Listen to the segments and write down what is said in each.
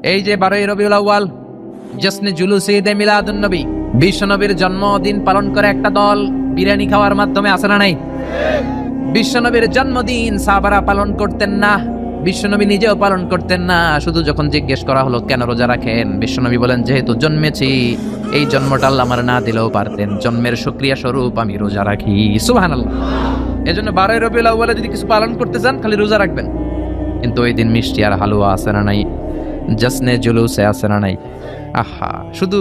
এই যে 12ই রবিউল আউয়াল, জশ্নে জুলুসে ঈদে মিলাদুন নবী, বিশ্বনবীর জন্মদিন পালন করে একটা দল বিরিয়ানি খাওয়ার মাধ্যমে আসে না নাই? বিশ্বনবীর জন্মদিন সাহাবারা পালন করতেন না, বিশ্বনবী নিজেও পালন করতেন না। শুধু যখন জিজ্ঞেস করা হলো কেন রোজা রাখেন, বিশ্বনবী বলেন যেহেতু জন্মেছি, এই জন্মটা আল্লাহ আমার না দিলেও পারতেন, জন্মের শুকরিয়া স্বরূপ আমি রোজা রাখি। সুবহানাল্লাহ। এজন্য 12ই রবিউল আউয়ালে যদি কিছু পালন করতে চান খালি রোজা রাখবেন। কিন্তু ওই দিন মিষ্টি আর হালুয়া আছে না নাই? জশ্নে জুলুসে আছে না নাই? আহা, শুধু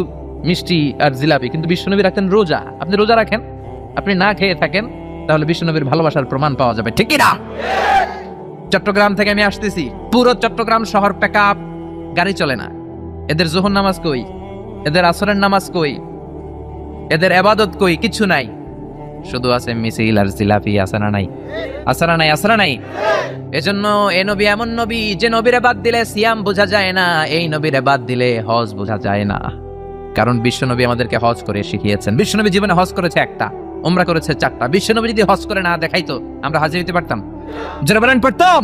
মিষ্টি আর জিলাপি, কিন্তু বিশ্বনবী রাখেন রোজা। আপনি রোজা রাখেন, আপনি না খেয়ে থাকেন, তাহলে বিশ্বনবীর ভালোবাসার প্রমাণ পাওয়া যাবে, ঠিক কি না? চট্টগ্রাম থেকে আমি আসতেছি, পুরো চট্টগ্রাম শহর প্যাকআপ, গাড়ি চলে না। এদের যোহর নামাজ কই, এদের আসরের নামাজ কই, এদের ইবাদত কই? কিছু নাই, শুধু আছে মিছিল আর জিলাপি। আছে না নাই? আছে না নাই? আছে না নাই? এজন্য এই নবী এমন নবী যে নবীরে বাদ দিলে সিয়াম বোঝা যায় না, এই নবীরে বাদ দিলে হজ বোঝা যায় না। কারণ বিশ্বনবী আমাদেরকে হজ করে শিখিয়েছেন। বিশ্বনবী জীবনে হজ করেছে একটা, উমরা করেছে 4টা। বিশ্বনবী যদি হজ করে না দেখাইতো, আমরা হাজির হতে পারতাম? যারা বলেন পারতাম?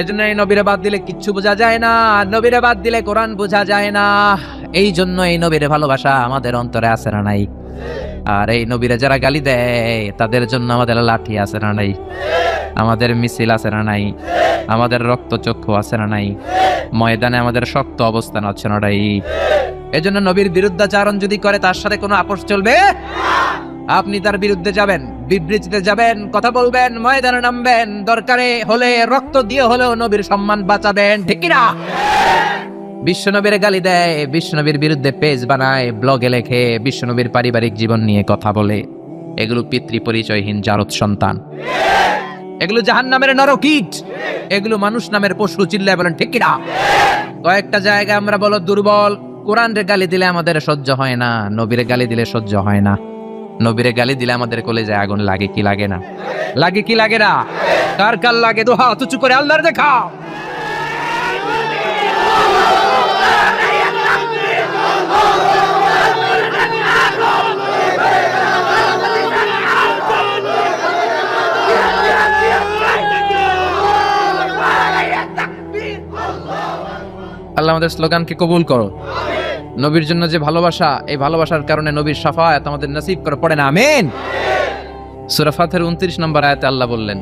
এজন্য এই নবীরে বাদ দিলে কিচ্ছু বোঝা যায় না, নবীরে বাদ দিলে কোরআন বোঝা যায় না। এই জন্য এই নবীরে ভালোবাসা আমাদের অন্তরে আছে না নাই? আর এই নবীরে যারা গালি দেয় তাদের জন্য আমাদের লাঠি আছে না নাই? আমাদের মিছিল আছে না নাই? আমাদের রক্তচক্ষু আছে না নাই? ময়দানে আমাদের শক্ত অবস্থান আছে না নাই? এজন্য নবীর বিরুদ্ধাচারণ যদি করে তার সাথে কোনো আপোষ চলবে? আপনি তার বিরুদ্ধে যাবেন, বিবৃতিতে যাবেন, কথা বলবেন, ময়দানে নামবেন, দরকারে হলে রক্ত দিয়ে হলেও নবীর সম্মান বাঁচাবেন, ঠিক কি না? বিশ্বনবীর গালি দেয়, বিশ্বনবীর বিরুদ্ধে পেজ বানায়, ব্লগে লেখে, বিশ্বনবীর পারিবারিক জীবন নিয়ে কথা বলে, এগুলো পিতৃ পরিচয়হীন জারদ সন্তান, এগুলো জাহান্নামের নরকীট, এগুলো মানুষ নামের পশু। চিল্লায় বলেন ঠিক কি না? কয়েকটা জায়গায় আমরা বলো দুর্বল। কোরআনের গালি দিলে আমাদের সহ্য হয় না, নবীরে গালি দিলে সহ্য হয় না। নবীরে গালি দিলে আমাদের কলেজায় আগুন লাগে কি লাগে না? লাগে কি লাগে না? কার কার লাগে? দু হাত উঁচু করে আল্লাহর দেখা। আল্লাহ আমাদের স্লোগানকে কবুল করো। নবীর জন্য যে ভালোবাসা, এই ভালোবাসার কারণে নবীর শাফায়াত আমাদের নসিব করে, পড়ে না আমিন? সূরা ফাতিহার 29 নম্বর আয়াতে আল্লাহ বললেন,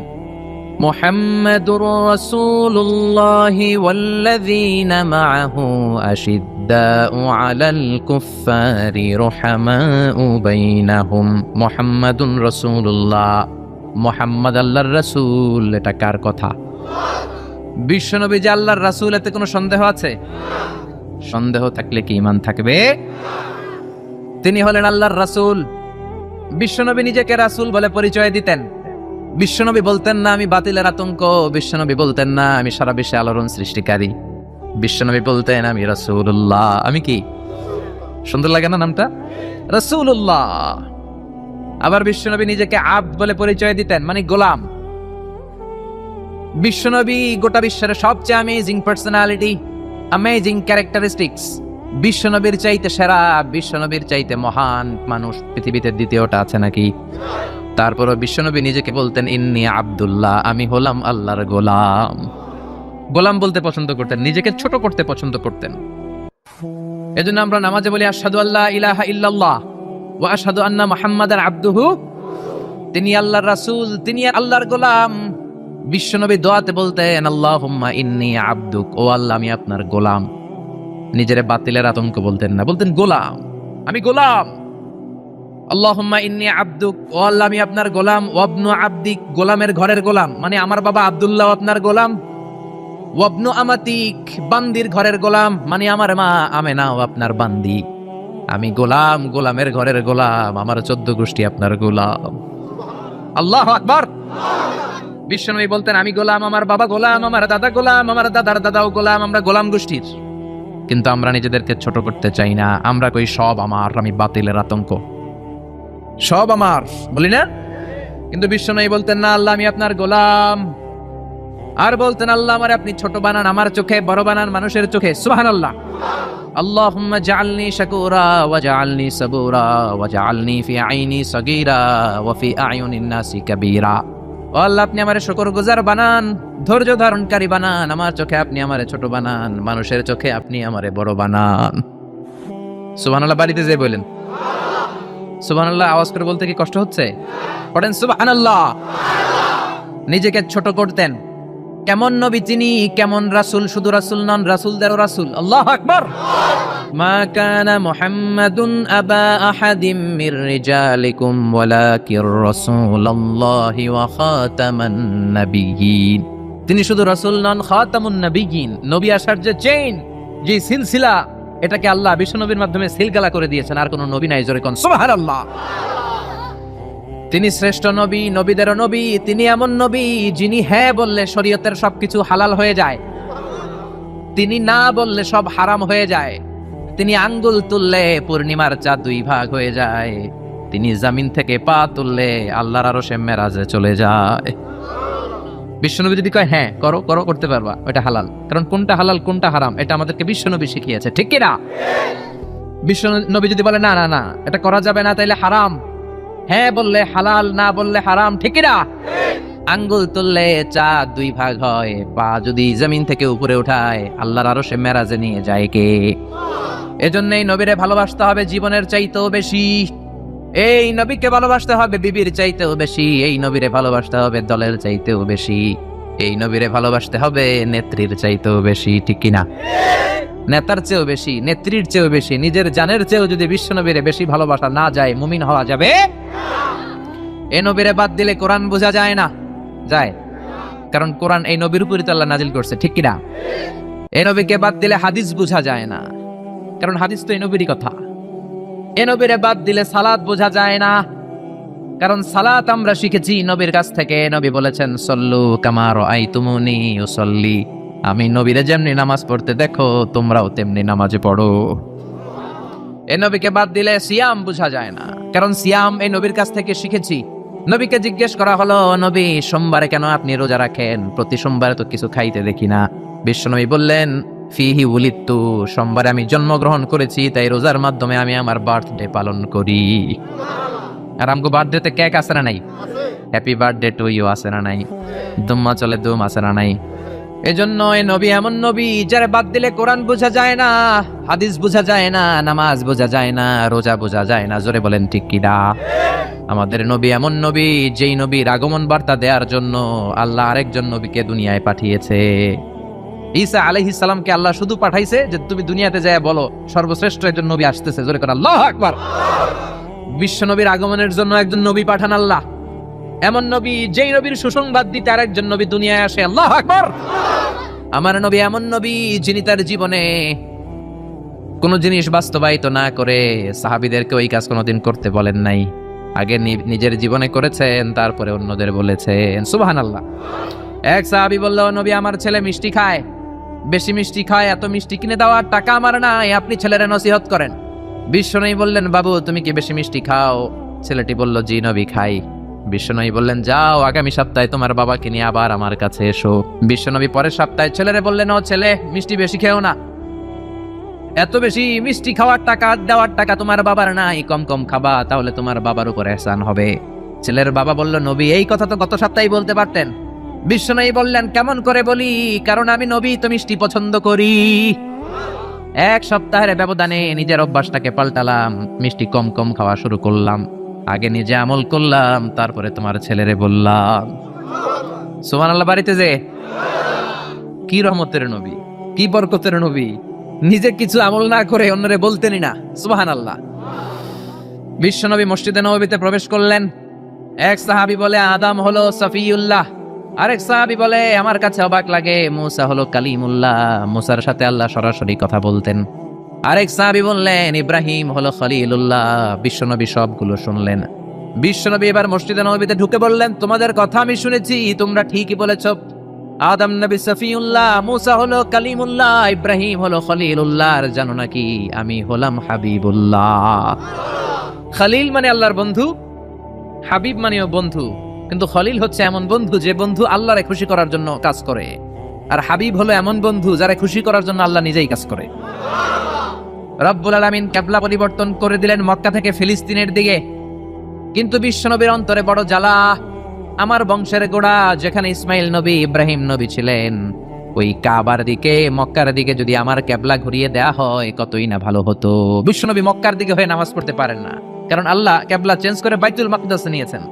মুহাম্মাদুর রাসূলুল্লাহি ওয়াল্লাযীনা মাআহু আশিদ্দাউ আলাল কুফফারি রুহামাউ বাইনাহুম। মুহাম্মাদুর রাসূলুল্লাহ, মুহাম্মদ আল্লাহর রাসূল। এটা কার কথা? বিশ্বনবী যে আল্লাহর রাসূল, এতে কোনো সন্দেহ আছে? সন্দেহ থাকলে কি ঈমান থাকবে? তিনি হলেন আল্লাহর রাসূল। বিশ্বনবী নিজেকে রাসূল বলে পরিচয় দিতেন। বিশ্বনবী বলতেন না আমি বাতিলের আতঙ্ক, বিশ্বনবী বলতেন না আমি সারা বিশ্বে আলোড়ন সৃষ্টিকারী, বিশ্বনবী বলতেন আমি রাসূলুল্লাহ। আমি কি? সুন্দর লাগে না নামটা? রাসূলুল্লাহ। আবার বিশ্বনবী নিজেকে আব্দ বলে পরিচয় দিতেন, মানে গোলাম। বিশ্বনবী গোটা বিশ্বের সবচেয়ে অ্যামেজিং পার্সোনালিটি, অ্যামেজিং ক্যারেক্টারিস্টিক্স। বিশ্বনবীর চাইতে সেরা, বিশ্বনবীর চাইতে মহান মানুষ পৃথিবীতে দ্বিতীয়টা আছে নাকি? তারপরও বিশ্বনবী নিজেকে বলতেন ইন্নী আব্দুল্লাহ, আমি হলাম আল্লাহর গোলাম। গোলাম বলতে পছন্দ করতেন, নিজেকে ছোট করতে পছন্দ করতেন। এজন্য আমরা নামাজে বলি আশহাদু আল্লা ইলাহা ইল্লাল্লাহ ওয়া আশহাদু আন্না মুহাম্মাদান আবদুহু। তিনি আল্লাহর রাসূল, তিনি আল্লাহর গোলাম। বিশ্বনবী দোয়াতে বলতেন আল্লাহুম্মা ইন্নী আবদুক, ও আল্লাহ আমি আপনার গোলাম। নিজের বাতিলের আতঙ্ক বলতেন না, বলতেন গোলাম, আমি গোলাম। আল্লাহুম্মা ইন্নী আবদুক, ও আল্লাহ আমি আপনার গোলাম। ওয়াবনু আবদিক, গোলামের ঘরের গোলাম, মানে আমার বাবা আব্দুল্লাহ আপনার গোলাম। ওয়াবনু আমাতিক, বান্দির ঘরের গোলাম, মানে আমার মা আমেনাও আপনার বান্দি। আমি গোলাম, গোলামের ঘরের গোলাম, আমার 14 গোষ্ঠী আপনার গোলাম। আল্লাহু আকবার। বিশ্বনবী বলতেন আমি গোলাম, আমার বাবা গোলাম, আমার দাদা গোলাম, আমার দাদার দাদাও গোলাম, আমরা গোলাম গোষ্ঠীর। কিন্তু আমরা নিজেদেরকে ছোট করতে চাই না, আমরা কই সব আমার, আমি বাতিলের আতঙ্ক, সব আমার, বলি না? কিন্তু বিশ্বনবী বলতেন না আল্লাহ আমি আপনার গোলাম। আর বলতেন আল্লাহ আমারে আপনি ছোট বানান, আমার চোখে বড় বানান মানুষের চোখে। সুবহানাল্লাহ। আল্লাহুম্মা জাআলনি শাকুরা ওয়া জাআলনি সাবুরা ওয়া জাআলনি ফি আইনি সাগীরা ওয়া ফি আয়ুনিন নাসি কাবীরা। ও ও আল্লাহ, আপনি আমারে শুকরগুজার বানান, ধৈর্য ধারণকারী বানান। আমার চোখে আপনি আমারে ছোট বানান, মানুষের চোখে আপনি আমারে বড় বানান। সুবহানাল্লাহ বাড়িতে যে বলেন সুবহানাল্লাহ। আওয়াজ করে বলতে কি কষ্ট হচ্ছে? পড়েন সুবহানাল্লাহ। নিজেকে ছোট করতেন। কেমন নবী তিনি, কেমন রাসূল, শুধু রাসূল নন, রাসূলদেরও রাসূল। আল্লাহু আকবার। মা কানা মুহাম্মাদুন আবা আহাদিম মির রিজালিকুম ওয়ালাকির রাসূলুল্লাহি ওয়া খাতামান নাবিয়্যিন। তিনি শুধু রাসূল নন, খাতামুন নাবিয়্যিন। নবী আসার যে চেইন, যে সিলসিলা, এটাকে আল্লাহ বিশ্ব নবীর মাধ্যমে সিলগালা করে দিয়েছেন। আর কোন নবী নাই, জোরে কোন সুবহানাল্লাহ। তিনি শ্রেষ্ঠ নবী, নবীদেরও নবী। তিনি এমন নবী যিনি হ্যাঁ বললে শরীয়তের সবকিছু হালাল হয়ে যায়, তিনি না বললে সব হারাম হয়ে যায়। তিনি আঙ্গুল তুললে পূর্ণিমার চাঁদ 2 ভাগ হয়ে যায়। তিনি জমিন থেকে পা তুললে আল্লাহর আরশে মেরাজে চলে যায়। বিশ্বনবী যদি কয় হ্যাঁ করো করো, করতে পারবা, ওটা হালাল। কারণ কোনটা হালাল কোনটা হারাম এটা আমাদেরকে বিশ্বনবী শিখিয়েছে, ঠিক কি না? বিশ্বনবী যদি বলে না না না এটা করা যাবে না, তাইলে হারাম, হ্যাঁ বললে হালাল, না বললে হারাম, ঠিক কি না? আঙ্গুল তুললে চাঁদ 2 ভাগ হয়, পা যদি জমিন থেকে উপরে উঠায় আল্লাহর আরশে মেরাজে নিয়ে যায় কে? এজন্যই নবীরে ভালোবাসতে হবে জীবনের চাইতেও বেশি। এই নবীকে ভালোবাসতে হবে বিবির চাইতেও বেশি। এই নবীরে ভালোবাসতে হবে দলের চাইতেও বেশি। এই নবীরে ভালোবাসতে হবে নেত্রীর চাইতেও বেশি, ঠিক কিনা? নেতার চেয়েও বেশি, নেত্রীর চেয়েও বেশি, নিজের জানের চেয়েও যদি বিশ্ব নবীরে বেশি ভালোবাসা না যায়, মুমিন হওয়া যাবে? এই নবীরে বাদ দিলে কোরআন বোঝা যায় না, যায়। কারণ কোরআন এই নবীর উপরই তো আল্লাহ নাজিল করছে, ঠিক কিনা? এই নবীকে বাদ দিলে হাদিস বোঝা যায় না, কারণ হাদিস তো এই নবীরই কথা। এ নবীরে বাদ দিলে সালাত বোঝা যায় না, কারণ সালাত আমরা শিখেছি নবীর কাছ থেকে। নবী বলেছেন সল্লু কামা রাআইতুমুনি উসাল্লি, আমি নবীরে যেমনি নামাজ পড়তে দেখো তোমরাও তেমনি নামাজে পড়ো। এ নবীকে বাদ দিলে সিয়াম বোঝা যায় না, কারণ সিয়াম এই নবীর কাছ থেকে শিখেছি। নবীকে জিজ্ঞেস করা হলো, নবী সোমবারে কেন আপনি রোজা রাখেন? প্রতি সোমবারে তো কিছু খাইতে দেখি না। বিশ্বনবী বললেন ফিহি উলিদতু, সোমবারে আমি জন্মগ্রহণ করেছি, তাই রোজার মাধ্যমে আমি আমার বার্থডে পালন করি। আর আমগো বার্থডেতে কেক আছে না নাই? হ্যাপি বার্থডে টু ইউ আছে না নাই? দুম্মা চলে দুম আছে না নাই? এজন্য এই নবী এমন নবী যারা বাদ দিলে কোরআন বোঝা যায় না, হাদিস বোঝা যায় না, নামাজ বোঝা যায় না, রোজা বোঝা যায় না। জোরে বলেন ঠিক কি না? আমাদের নবী এমন নবী যেই নবীর আগমন বার্তা দেওয়ার জন্য আল্লাহ আরেকজন নবীকে দুনিয়ায় পাঠিয়েছে। ঈসা আলাইহিস সালামকে আল্লাহ শুধু পাঠাইছে যে তুমি দুনিয়াতে যায় বলো সর্বশ্রেষ্ঠ একজন নবী আসতেছে। জোরে করে আল্লাহু আকবার। বিশ্ব নবীর আগমনের জন্য একজন নবী পাঠান আল্লাহ, এমন নবী যেই নবীর সুসংবাদ দিতে আরেকজন নবী দুনিয়ায় আসে। আল্লাহু আকবার। আমার নবী এমন নবী যিনি তার জীবনে কোন জিনিস বাস্তবায়িত না করে সাহাবীদেরকে ওই কাজ কোনোদিন করতে বলেন নাই। আগে নিজের জীবনে করেছেন, তারপরে অন্যদের বলেছেন। সুবহানাল্লাহ। এক সাহাবী বলল, নবী আমার ছেলে মিষ্টি খায়, বেশি মিষ্টি খায়, এত মিষ্টি কিনে দেওয়ার টাকা আমার নাই, আপনি ছেলেরে নসিহত করেন। বিশ্বনবী বললেন, বাবু তুমি কি বেশি মিষ্টি খাও? ছেলেটি বলল, জি নবী খাই। বিশ্বনবী বললেন, যাও আগামী সপ্তাহে তোমার বাবাকে নিয়ে আবার আমার কাছে এসো। বিশ্বনবী পরের সপ্তাহে ছেলেরে বললেন, ও ছেলে মিষ্টি বেশি খেও না, এত বেশি মিষ্টি খাওয়ার টাকা দেওয়ার টাকা তোমার বাবার নাই, কম কম খাবা, তাহলে তোমার বাবার উপর ihsan হবে। ছেলের বাবা বলল, নবী এই কথা তো গত সপ্তাহে বলতে পারতেন। বিশ্বনবী বললেন, কেমন করে বলি, কারণ আমি নবী তো মিষ্টি পছন্দ করি। এক সপ্তাহের ব্যবধানে নিজের অভ্যাসটাকে পাল্টালাম, মিষ্টি কম কম খাওয়া শুরু করলাম। আগে নিজে আমল করলাম, তারপরে তোমার ছেলেরে বললাম। সুবহানাল্লাহ। বাড়িতে যে কি রহমতের নবী, কি বরকতের নবী, নিজে কিছু আমল না করে অন্যরে বলতেনই না। সুবহানাল্লাহ। বিশ্বনবী মসজিদে নববীতে প্রবেশ করলেন। এক সাহাবী বলে, আদম হলো সফিউল্লাহ। আরেক সাহাবী বলে, আমার কাছে অবাক লাগে, মুসা হলো কালিমুল্লাহ, মুসার সাথে আল্লাহ সরাসরি কথা বলতেন। আরেক সাহাবী বললেন, ইব্রাহিম হলো খলিলুল্লাহ। বিশ্বনবী সবগুলো শুনলেন। বিশ্বনবী এবার মসজিদে নববীতে ঢুকে বললেন, তোমাদের কথা আমি শুনেছি, তোমরা ঠিকই বলেছ। আদম নবী সফিউল্লাহ, মুসা হলো কালিমুল্লাহ, ইব্রাহিম হলো খলিলুল্লাহ, আর জানো নাকি আমি হলাম হাবিবুল্লাহ। খলিল মানে আল্লাহর বন্ধু, হাবিব মানেও বন্ধু, কিন্তু খলিল হচ্ছে এমন বন্ধু যে বন্ধু আল্লাহরে খুশি করার জন্য কাজ করে, আর হাবিব হলো এমন বন্ধু যারা খুশি করার জন্য আল্লাহ নিজেই কাজ করে। রব্বুল আলামিন কিবলা পরিবর্তন করে দিলেন মক্কা থেকে ফিলিস্তিনের দিকে, কিন্তু বিশ্বনবীর অন্তরে বড় জ্বালা। আমার বংশের গোড়া যেখানে ইসমাইল নবী ইব্রাহিম নবী ছিলেন, ওই কাবার দিকে মক্কার দিকে যদি আমার কেবলা ঘুরিয়ে দেয়া হয় কতই না ভালো হতো। বিশ্বনবী মক্কার দিকে হয়ে নামাজ পড়তে পারেন না, কারণ আল্লাহ কেবলা চেঞ্জ করে বাইতুল মাকদাসে নিয়েছেন।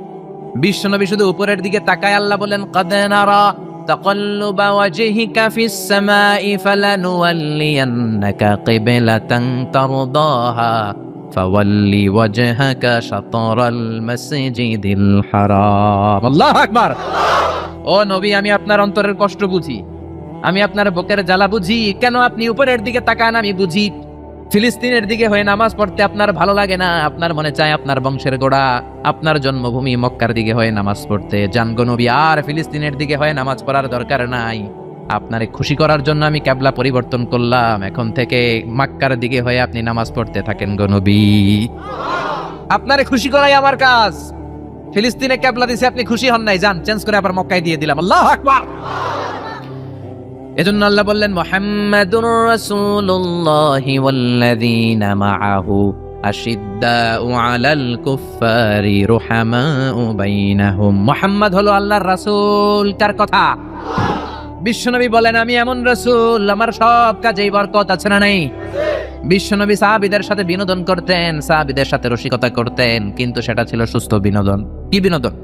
বিশ্বনবী শুধু উপরের দিকে তাকায়, আল্লাহ বলেন قد نرى تقلب وجهك في السماء فلنولينك قبلة ترضاها فول وجهك شطر المسجد الحرام। আল্লাহু আকবার। ও নবী, আমি আপনার অন্তরের কষ্ট বুঝি, আমি আপনার বুকের জ্বালা বুঝি। কেন আপনি উপরের দিকে তাকান আমি বুঝি। ফিলিস্তিনের দিকে হয়ে নামাজ পড়তে আপনার ভালো লাগে না, আপনার মনে চায় আপনার বংশের গোড়া, আপনার জন্মভূমি মক্কার দিকে হয়ে নামাজ পড়তে। জানগো নবী, আর ফিলিস্তিনের দিকে হয়ে নামাজ পড়ার দরকার নাই। আপনারে খুশি করার জন্য আমি কেবলা পরিবর্তন করলাম, এখন থেকে মক্কার দিকে হয়ে আপনি নামাজ পড়তে থাকেন গো নবী। আপনারে খুশি করাই আমার কাজ। ফিলিস্তিনে কেবলা দিছে, আপনি খুশি হন নাই, যান চেঞ্জ করে আবার মক্কায় দিয়ে দিলাম। আল্লাহু আকবার। এজন্য আল্লাহ বললেন মুহাম্মাদুর রাসূলুল্লাহি ওয়াল্লাযীনা মাআহু আশিদ্দাউ আলাল কুফফারি রুহামাউ বাইনাহুম। মুহাম্মদ হলো আল্লাহর রাসূল। কার কথা? বিশ্বনবী বলেন আমি এমন রাসূল, আমার সব কাজেই বরকত আছে না নাই? বিশ্বনবী সাহাবীদের সাথে বিনোদন করতেন, সাহাবীদের সাথে রসিকতা করতেন, কিন্তু সেটা ছিল সুস্থ বিনোদন। কি বিনোদন?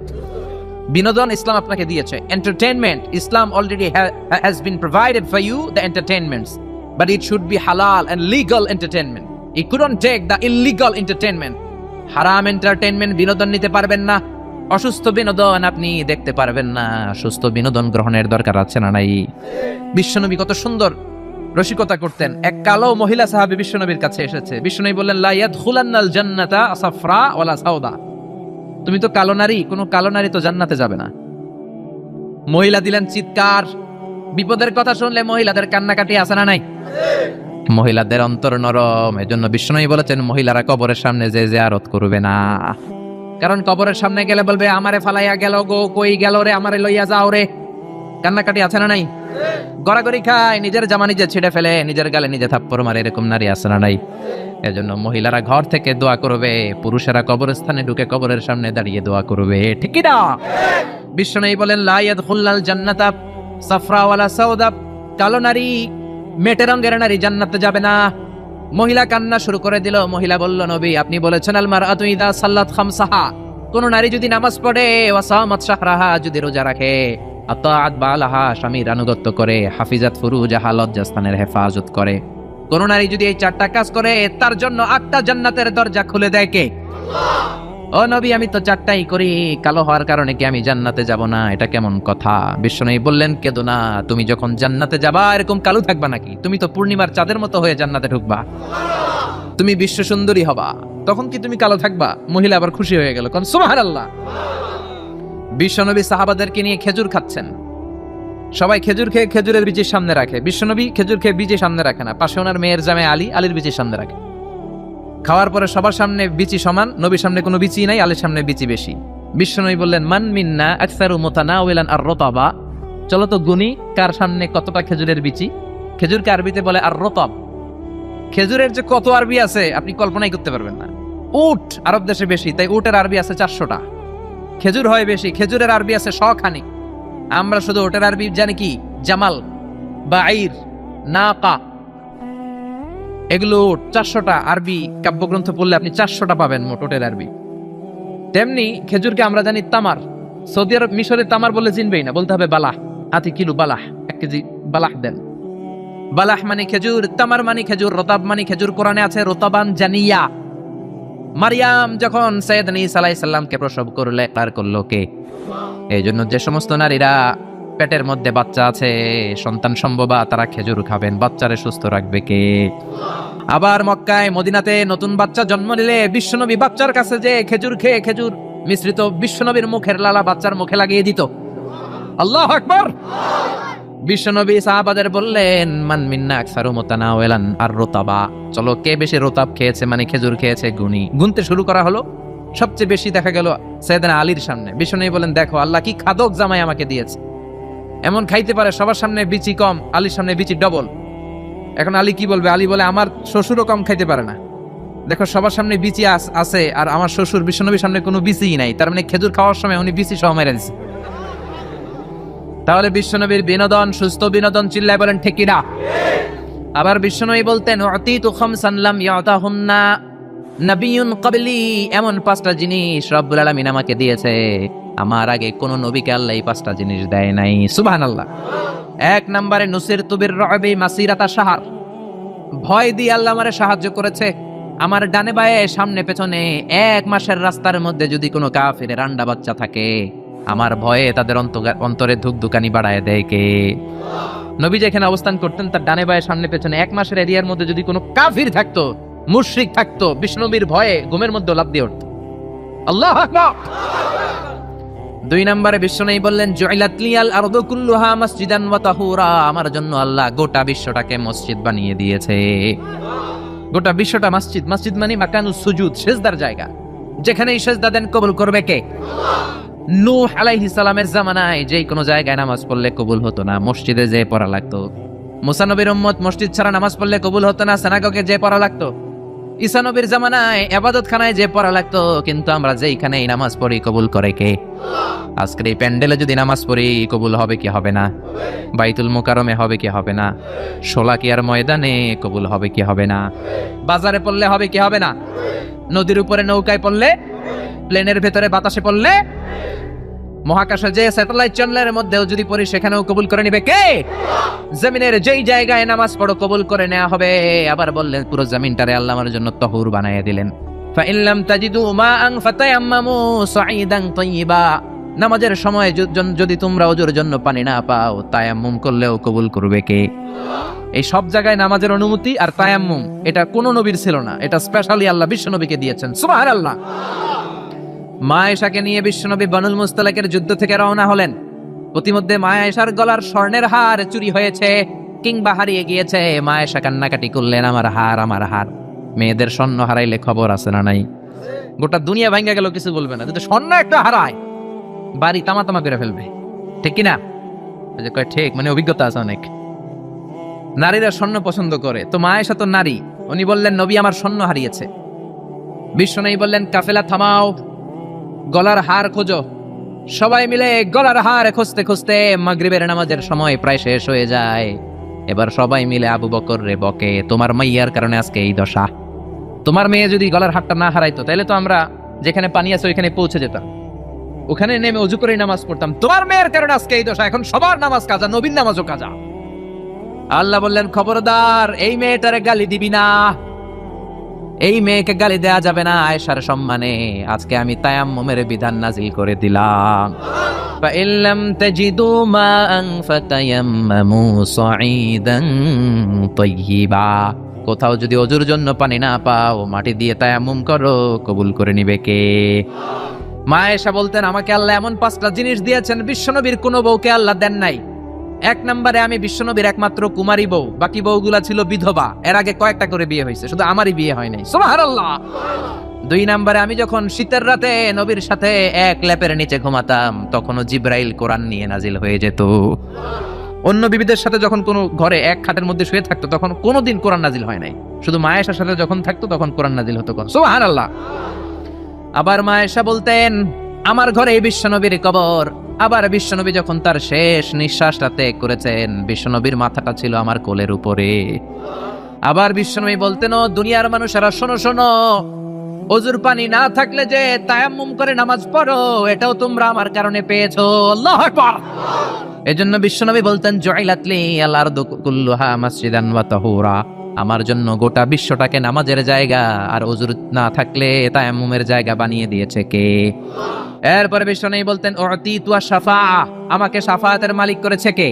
বিনোদন ইসলাম আপনাকে দিয়েছে, entertainment. Islam already has been provided for you the entertainments, but it should be halal and legal entertainment. You couldn't take the illegal entertainment. হারাম এন্টারটেইনমেন্ট বিনোদন নিতে পারবেন না, অসুস্থ বিনোদন আপনি দেখতে পারবেন না। সুস্থ বিনোদন গ্রহণের দরকার আছে না নাই? বিশ্বনবী কত সুন্দর রসিকতা করতেন। এক কালো মহিলা সাহাবী বিশ্বনবীর কাছে এসেছে। বিশ্বনবী বললেন লা ইয়াদখুলান্নাল জান্নাতা সাফরা ওয়ালা সাউদা। তুমি তো কালো নারী, কোন কালো নারী তো জান্নাতে যাবে না। মহিলা দিলেন চিৎকার। বিপদের কথা শুনলে মহিলাদের কান্নাকাটি আছে না নাই? মহিলাদের অন্তর নরম, এজন্য বিশ্বনবী বলেছেন মহিলারা কবরের সামনে যে জিয়ারত করবে না, কারণ কবরের সামনে গেলে বলবে আমারে ফালাইয়া গেল গো, কই গেল রে, আমারে লইয়া যাও রে। কান্নাকাটি আছে না নাই? গড়াগড়ি খায়, নিজের জামা নিজে ছিঁড়ে ফেলে, নিজের গালে নিজে থাপ্পড় মারে, এরকম নারী আছে না নাই? এজন্য মহিলারা ঘর থেকে দোয়া করবে, পুরুষেরা কবরস্থানে ঢুকে কবরের সামনে দাঁড়িয়ে দোয়া করবে, ঠিক কি না? বিশ্বনবী বলেন লা ইয়াদখুলাল জান্নাতা সাফরা ওয়ালা সাউদা। কালো নারী, মেটে রঙের নারী জান্নাতে যাবে না। মহিলা কান্না শুরু করে দিল। মহিলা বলল নবী আপনি বলেছেন আল মারআতু ইযা সাল্লাত খামসাহা, কোন নারী যদি নামাজ পড়ে, ওয়া সামাত শাহরাহা, যদি রোজা রাখে, আতাআত বালাহা, স্বামীর আনুগত্য করে, হাফিজাত ফুরুজাহা, লজ্জাস্থানের হেফাজত করে, কোন নারী যদি এই চারটা কাজ করে তার জন্য 8টা জান্নাতের দরজা খুলে দেয় কে? ও নবী আমি তো 4টাই করি, কালো হওয়ার কারণে কি আমি জান্নাতে যাব না? এটা কেমন কথা? বিশ্বনবী বললেন কেদো না, তুমি যখন জান্নাতে যাবা এরকম কালো থাকবা নাকি? তুমি তো পূর্ণিমার চাঁদের মতো হয়ে জান্নাতে ঢুকবা, তুমি বিশ্ব সুন্দরী হবা, তখন কি তুমি কালো থাকবা? মহিলা আবার খুশি হয়ে গেল, কোন সুবহানাল্লাহ। বিশ্বনবী সাহাবাদেরকে নিয়ে খেজুর খাচ্ছেন, সবাই খেজুর খেয়ে খেজুরের বীজের সামনে রাখে। বিশ্বনবী খেজুর খেয়ে বীজের সামনে রাখে না, পাশে ওনার মেয়ের জামাই আলী, আলীর বীজের সামনে রাখে। খাওয়ার পরে সবার সামনে বিচি সমান, নবীর সামনে কোনো বিচি নাই, আলীর সামনে বিচি বেশি। বিশ্বনবী বললেন মান মিন্না আকসারু মুতানাওয়ালান আর রতাবা, চলো তো গুনি কার সামনে কতটা খেজুরের বিচি। খেজুরকে আরবিতে বলে আর রতাব। খেজুরের যে কত আরবি আছে আপনি কল্পনাই করতে পারবেন না। উট আরব দেশে বেশি, তাই উটের আরবি আছে 400টা। খেজুর হয় বেশি, খেজুরের আরবি আছে 100 খানি। আমরা শুধু ওটের আরবি জানি কি জামাল, বাঈর, নাকা, এগুলো 400টা আরবি কাব্যগ্রন্থ পড়লে আপনি 400টা পাবেন মোট ওটের আরবি। তেমনি খেজুরকে আমরা জানি তামার। সৌদি আরব মিশরে তামার বলে চিনবেই না, বলতে হবে বালাহ। আতি কিলো বালাহ, 1 কেজি বালাহ দেন। বালাহ মানে খেজুর, তামার মানে খেজুর, রতাব মানে খেজুর। কোরআনে আছে রতাবান জানিয়া। মারিয়াম যখন সাইয়েদনা ঈসা আলাইহিস সালামকে প্রসব করলে তার করলো কে? এই জন্য যে সমস্ত নারীরা পেটের মধ্যে বাচ্চা আছে, সন্তান সম্ভবা, তারা খেজুর খাবেন। বাচ্চারে সুস্থ রাখবে কে? আবার মক্কায় মদিনাতে নতুন বাচ্চা জন্ম নিলে বিশ্বনবী বাচ্চার কাছে যে খেজুর খেয়ে খেজুর মিশ্রিত বিশ্বনবীর মুখের লালা বাচ্চার মুখে লাগিয়ে দিত। আল্লাহু আকবার। বিশ্বনবী সাহাবাদের বললেন মান মিন্না আকসারু মুতানাওয়ালান আর রতাবা, চলো কে বেশি রতাব খেয়েছে মানে খেজুর খেয়েছে গুনি। গুনতে শুরু করা হলো, সবচেয়ে বেশি দেখা গেল সাইয়েদনা আলীর সামনে। বিশ্বনবী বলেন দেখো আল্লাহ কি খাদক জামাই আমাকে দিয়েছে, এমন খাইতে পারে সবার সামনে বিচি কম, আলীর সামনে বিচি ডবল। এখন আলী কি বলবে? আলী বলে আমার শ্বশুরও কম খাইতে পারে না, দেখো সবার সামনে বিচি আছে আর আমার শ্বশুর বিশ্বনবীর সামনে কোনো বিচিই নাই, তার মানে খেজুর খাওয়ার সময় উনি বিচি সহ মেরে দিচ্ছে। তাহলে বিশ্বনবীর বিনোদন সুস্থ বিনোদন, চিল্লায় বলেন ঠিক কিনা? আবার বিশ্বনবী বলতেন উতিতু খামসান লাম ইয়াতাহুন্না নাবিয়্যুন ক্বাবলি, এমন 5টা জিনিস রব্বুল আলামিন আমাকে দিয়েছে, আমার আগে কোন নবীকে আল্লাহ এই 5টা জিনিস দেয় নাই। সুবহানাল্লাহ। 1 নম্বরে নুসিরতু বির-রু'বি মাসিরাতা শাহর, ভয় দিয়ে আল্লাহ আমারে সাহায্য করেছে। আমার ডানে বায়ে সামনে পেছনে 1 মাসের রাস্তার মধ্যে যদি কোনো কাফিরের রান্ডা বাচ্চা থাকে, আমার ভয়ে তাদের অন্তরে ধুকধুকানি বাড়ায় দেয় কে? নবী যেখানে অবস্থান করতেন তার ডানে বায়ে সামনে পেছনে 1 মাসের এরিয়ার মধ্যে যদি কোনো কাফির থাকতো, মুশরিক থাকতো, বিষ্ণুবীর ভয়ে ঘুমের মধ্যে লাফ দিয়ে উঠত। আল্লাহু আকবার। 2 নম্বরে বিশ্বনবী বললেন জুইলাত লিয়াল আরদু কুল্লুহা মাসজিদান ওয়া তাহুরা, আমার জন্য আল্লাহ গোটা বিশ্বটাকে মসজিদ বানিয়ে দিয়েছে। গোটা বিশ্বটা মসজিদ। মসজিদ মানে মাকানুস সুজুদ, সিজদার জায়গা, যেখানে সিজদা দেন কবুল করবে কে? নূহ আলাইহিস সালামের জামানায় যেই কোনো জায়গায় নামাজ পড়লে কবুল হতো না, মসজিদে যেয়ে পড়া লাগতো। মুসা নবীর উম্মত মসজিদ ছাড়া নামাজ পড়লে কবুল হতো না, সিনাগগে যেয়ে পড়া লাগতো। ঈসা নবীর জামানায় ইবাদতখানায় যেয়ে পড়া লাগতো। কিন্তু আমরা যেইখানেই নামাজ পড়ি কবুল করে কে? আজকের এই প্যান্ডেলে যদি নামাজ পড়ি কবুল হবে কি হবে না? বাইতুল মুকাররমে হবে কি হবে না? শোলাকিয়ার ময়দানে কবুল হবে কি হবে না? বাজারে পড়লে হবে কি হবে না? নদীর উপরে নৌকায় পড়লে, প্লেনের ভেতরে বাতাসে পড়লে, মহাকাশে যে স্যাটেলাইট চ্যানেলের মধ্যেও যদি পড়ি সেখানেও কবুল করে নিবে কে? জমিনের যেই জায়গায় নামাজ পড়ো কবুল করে নেওয়া হবে। আবার বললেন পুরো জমিনটারে আল্লাহ আমার জন্য তহুর বানাইয়া দিলেন। ফাইন লাম তাজিদু মাআন ফাতায়াম্মামু সাঈদান তাইয়্যিবা, নামাজের সময় যদি তোমরা ওযুর জন্য পানি না পাও, তায়াম্মুম করলেও কবুল করবে কে? এই সব জায়গায় নামাজের অনুমতি আর তায়াম্মুম, এটা কোন নবীর ছিল না, এটা স্পেশালি আল্লাহ বিশ্ব নবীকে দিয়েছেন। সুবহানাল্লাহ। মা আয়েশাকে নিয়ে বিশ্বনবী বানুল মুস্তালাকের যুদ্ধ থেকে রওনা হলেন। প্রতিমধ্যে মা আয়েশার গলার স্বর্ণের হার চুরি হয়েছে কিংবা হারিয়ে গিয়েছে। মা আয়েশা কান্নাকাটি করলেন, আমার হার, আমার হার। মেয়েদের স্বর্ণ হারাইলে খবর আছে না নাই? গোটা দুনিয়া ভাঙ্গা গেল কিছু বলবে না, যদি স্বর্ণ একটা হারায় বাড়ি তামা তামা করে ফেলবে, ঠিক কিনা? কয় ঠিক, মানে অভিজ্ঞতা আছে অনেক। নারীরা স্বর্ণ পছন্দ করে, তো মা আয়েশা তো নারী, উনি বললেন নবী আমার স্বর্ণ হারিয়েছে। বিশ্বনবী বললেন কাফেলা থামাও, গলার হার খোঁজো। সবাই মিলে গলার হার খুঁজতে খুঁজতে মাগরিবের নামাজের সময় প্রায় শেষ হয়ে যায়। এবার সবাই মিলে আবু বকর রে বকে, তোমার মাইয়ার কারণে আজকে এই দশা। তোমার মেয়ে যদি গলার হারটা না হারাইতো তাহলে তো আমরা যেখানে পানি আছে ওইখানে পৌঁছে যেতাম, ওখানে নেমে অজু করে নামাজ পড়তাম। তোমার মেয়ের কারণে আজকে এই দশা, এখন সবার নামাজ কাজা, নবীর নামাজও কাজা। আল্লাহ বললেন খবরদার, এই মেয়েটারে গালি দিবি না, এই মেয়েকে গালি দেয়া যাবে না আয়েশার সম্মানে। আজকে আমি তায়াম্মুমের বিধান নাজিল করে দিলাম। ফাইল্লাম তাজিদু মাআন ফাতায়াম্মামু সাঈদান তাইয়্যিবা, কোথাও যদি ওযুর জন্য পানি না পাও মাটি দিয়ে তায়াম্মুম করো, কবুল করে নিবে কে? মা আয়েশা বলতেন আমাকে আল্লাহ এমন 5টা জিনিস দিয়েছেন বিশ্বনবীর কোনো বউকে আল্লাহ দেন নাই। 1 নম্বরে আমি বিশ্বনবীর একমাত্র কুমারী বউ, বাকি বউগুলা ছিল বিধবা, এর আগে কয়েকটা করে বিয়ে হয়েছে, শুধু আমারই বিয়ে হয় নাই। সুবহানাল্লাহ। 2 নম্বরে আমি যখন শীতের রাতে নবীর সাথে এক লেপের নিচে ঘুমাতাম, তখনও জিব্রাইল কোরআন নিয়ে নাজিল হয়ে যেত। অন্য বিবিদের সাথে যখন কোনো ঘরে এক খাটের মধ্যে শুয়ে থাকতো তখন কোনোদিন কোরআন নাজিল হয় নাই, শুধু মা আয়েশার সাথে যখন থাকতো তখন কোরআন নাজিল হতো। সুবহানাল্লাহ। আবার মা আয়েশা বলতেন আমার ঘরে বিশ্বনবীর কবর। আবার বিশ্বনবী যখন তার শেষ নিঃশ্বাসটা ত্যাগ করেছেন, বিশ্বনবীর মাথাটা ছিল আমার কোলের উপরে। আবার বিশ্বনবী বলতেন ও দুনিয়ার মানুষেরা শোনো শোনো, ওযুর পানি না থাকলে যে তায়াম্মুম করে নামাজ পড়ো, এটাও তোমরা আমার কারণে পেয়েছো। আল্লাহু আকবার। এজন্য বিশ্বনবী বলতেন জুইলাত লিয়াল আরদু কুল্লুহা মাসজিদান ওয়া তাহুরা, আমার জন্য গোটা বিশ্বটাকে নামাজের জায়গা আর ওযুর না থাকলে তায়াম্মুমের জায়গা বানিয়ে দিয়েছে কে? এরপরে বিশ্বনবী বলতেন উতিতু শাফাআ, আমাকে শাফাআতের মালিক করেছে কে?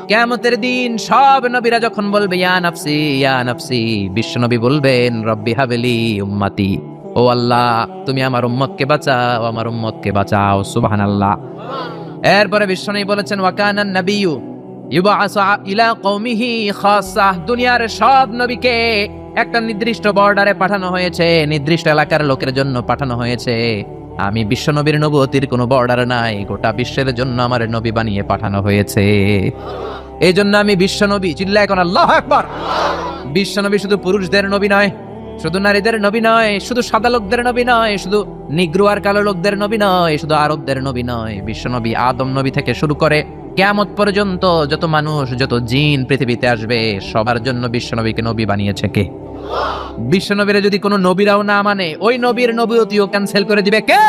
কিয়ামতের দিন সব নবীরা যখন বলবে ইয়া নাফসি ইয়া নাফসি, বিশ্বনবী বলবেন রব্বি হাবলি উম্মতি, ও আল্লাহ তুমি আমার উম্মতকে বাঁচাও, আমার উম্মতকে বাঁচাও। সুবহানাল্লাহ। এরপরে বিশ্বনবী বলেছেন ওয়া কানান নাবিয়্যু ইউবাআসু ইলা কওমিহি খাসসাহ, দুনিয়ার সব নবীকে একটা নির্দিষ্ট বর্ডারে পাঠানো হয়েছে, নির্দিষ্ট এলাকার লোকের জন্য পাঠানো হয়েছে। আমি বিশ্বনবীর নবুয়তির কোনো বর্ডার নাই, গোটা বিশ্বের জন্য আমার নবী বানিয়ে পাঠানো হয়েছে। এই জন্য আমি বিশ্বনবী। চিল্লায় এখন আল্লাহু আকবার। বিশ্বনবী শুধু পুরুষদের নবী নয়, শুধু নারীদের নবী নয়, শুধু সাদা লোকদের নবী নয়, শুধু নিগ্রো আর কালো লোকদের নবী নয়, শুধু আরবদের নবী নয়। বিশ্বনবী আদম নবী থেকে শুরু করে কিয়ামত পর্যন্ত যত মানুষ যত জিন পৃথিবীতে আসবে সবার জন্য বিশ্বনবীকে নবী বানিয়েছে কে? বিশ্বনবীরা যদি কোনো নবীরাও না মানে ওই নবীর নবুয়তিও ক্যান্সেল করে দিবে কে?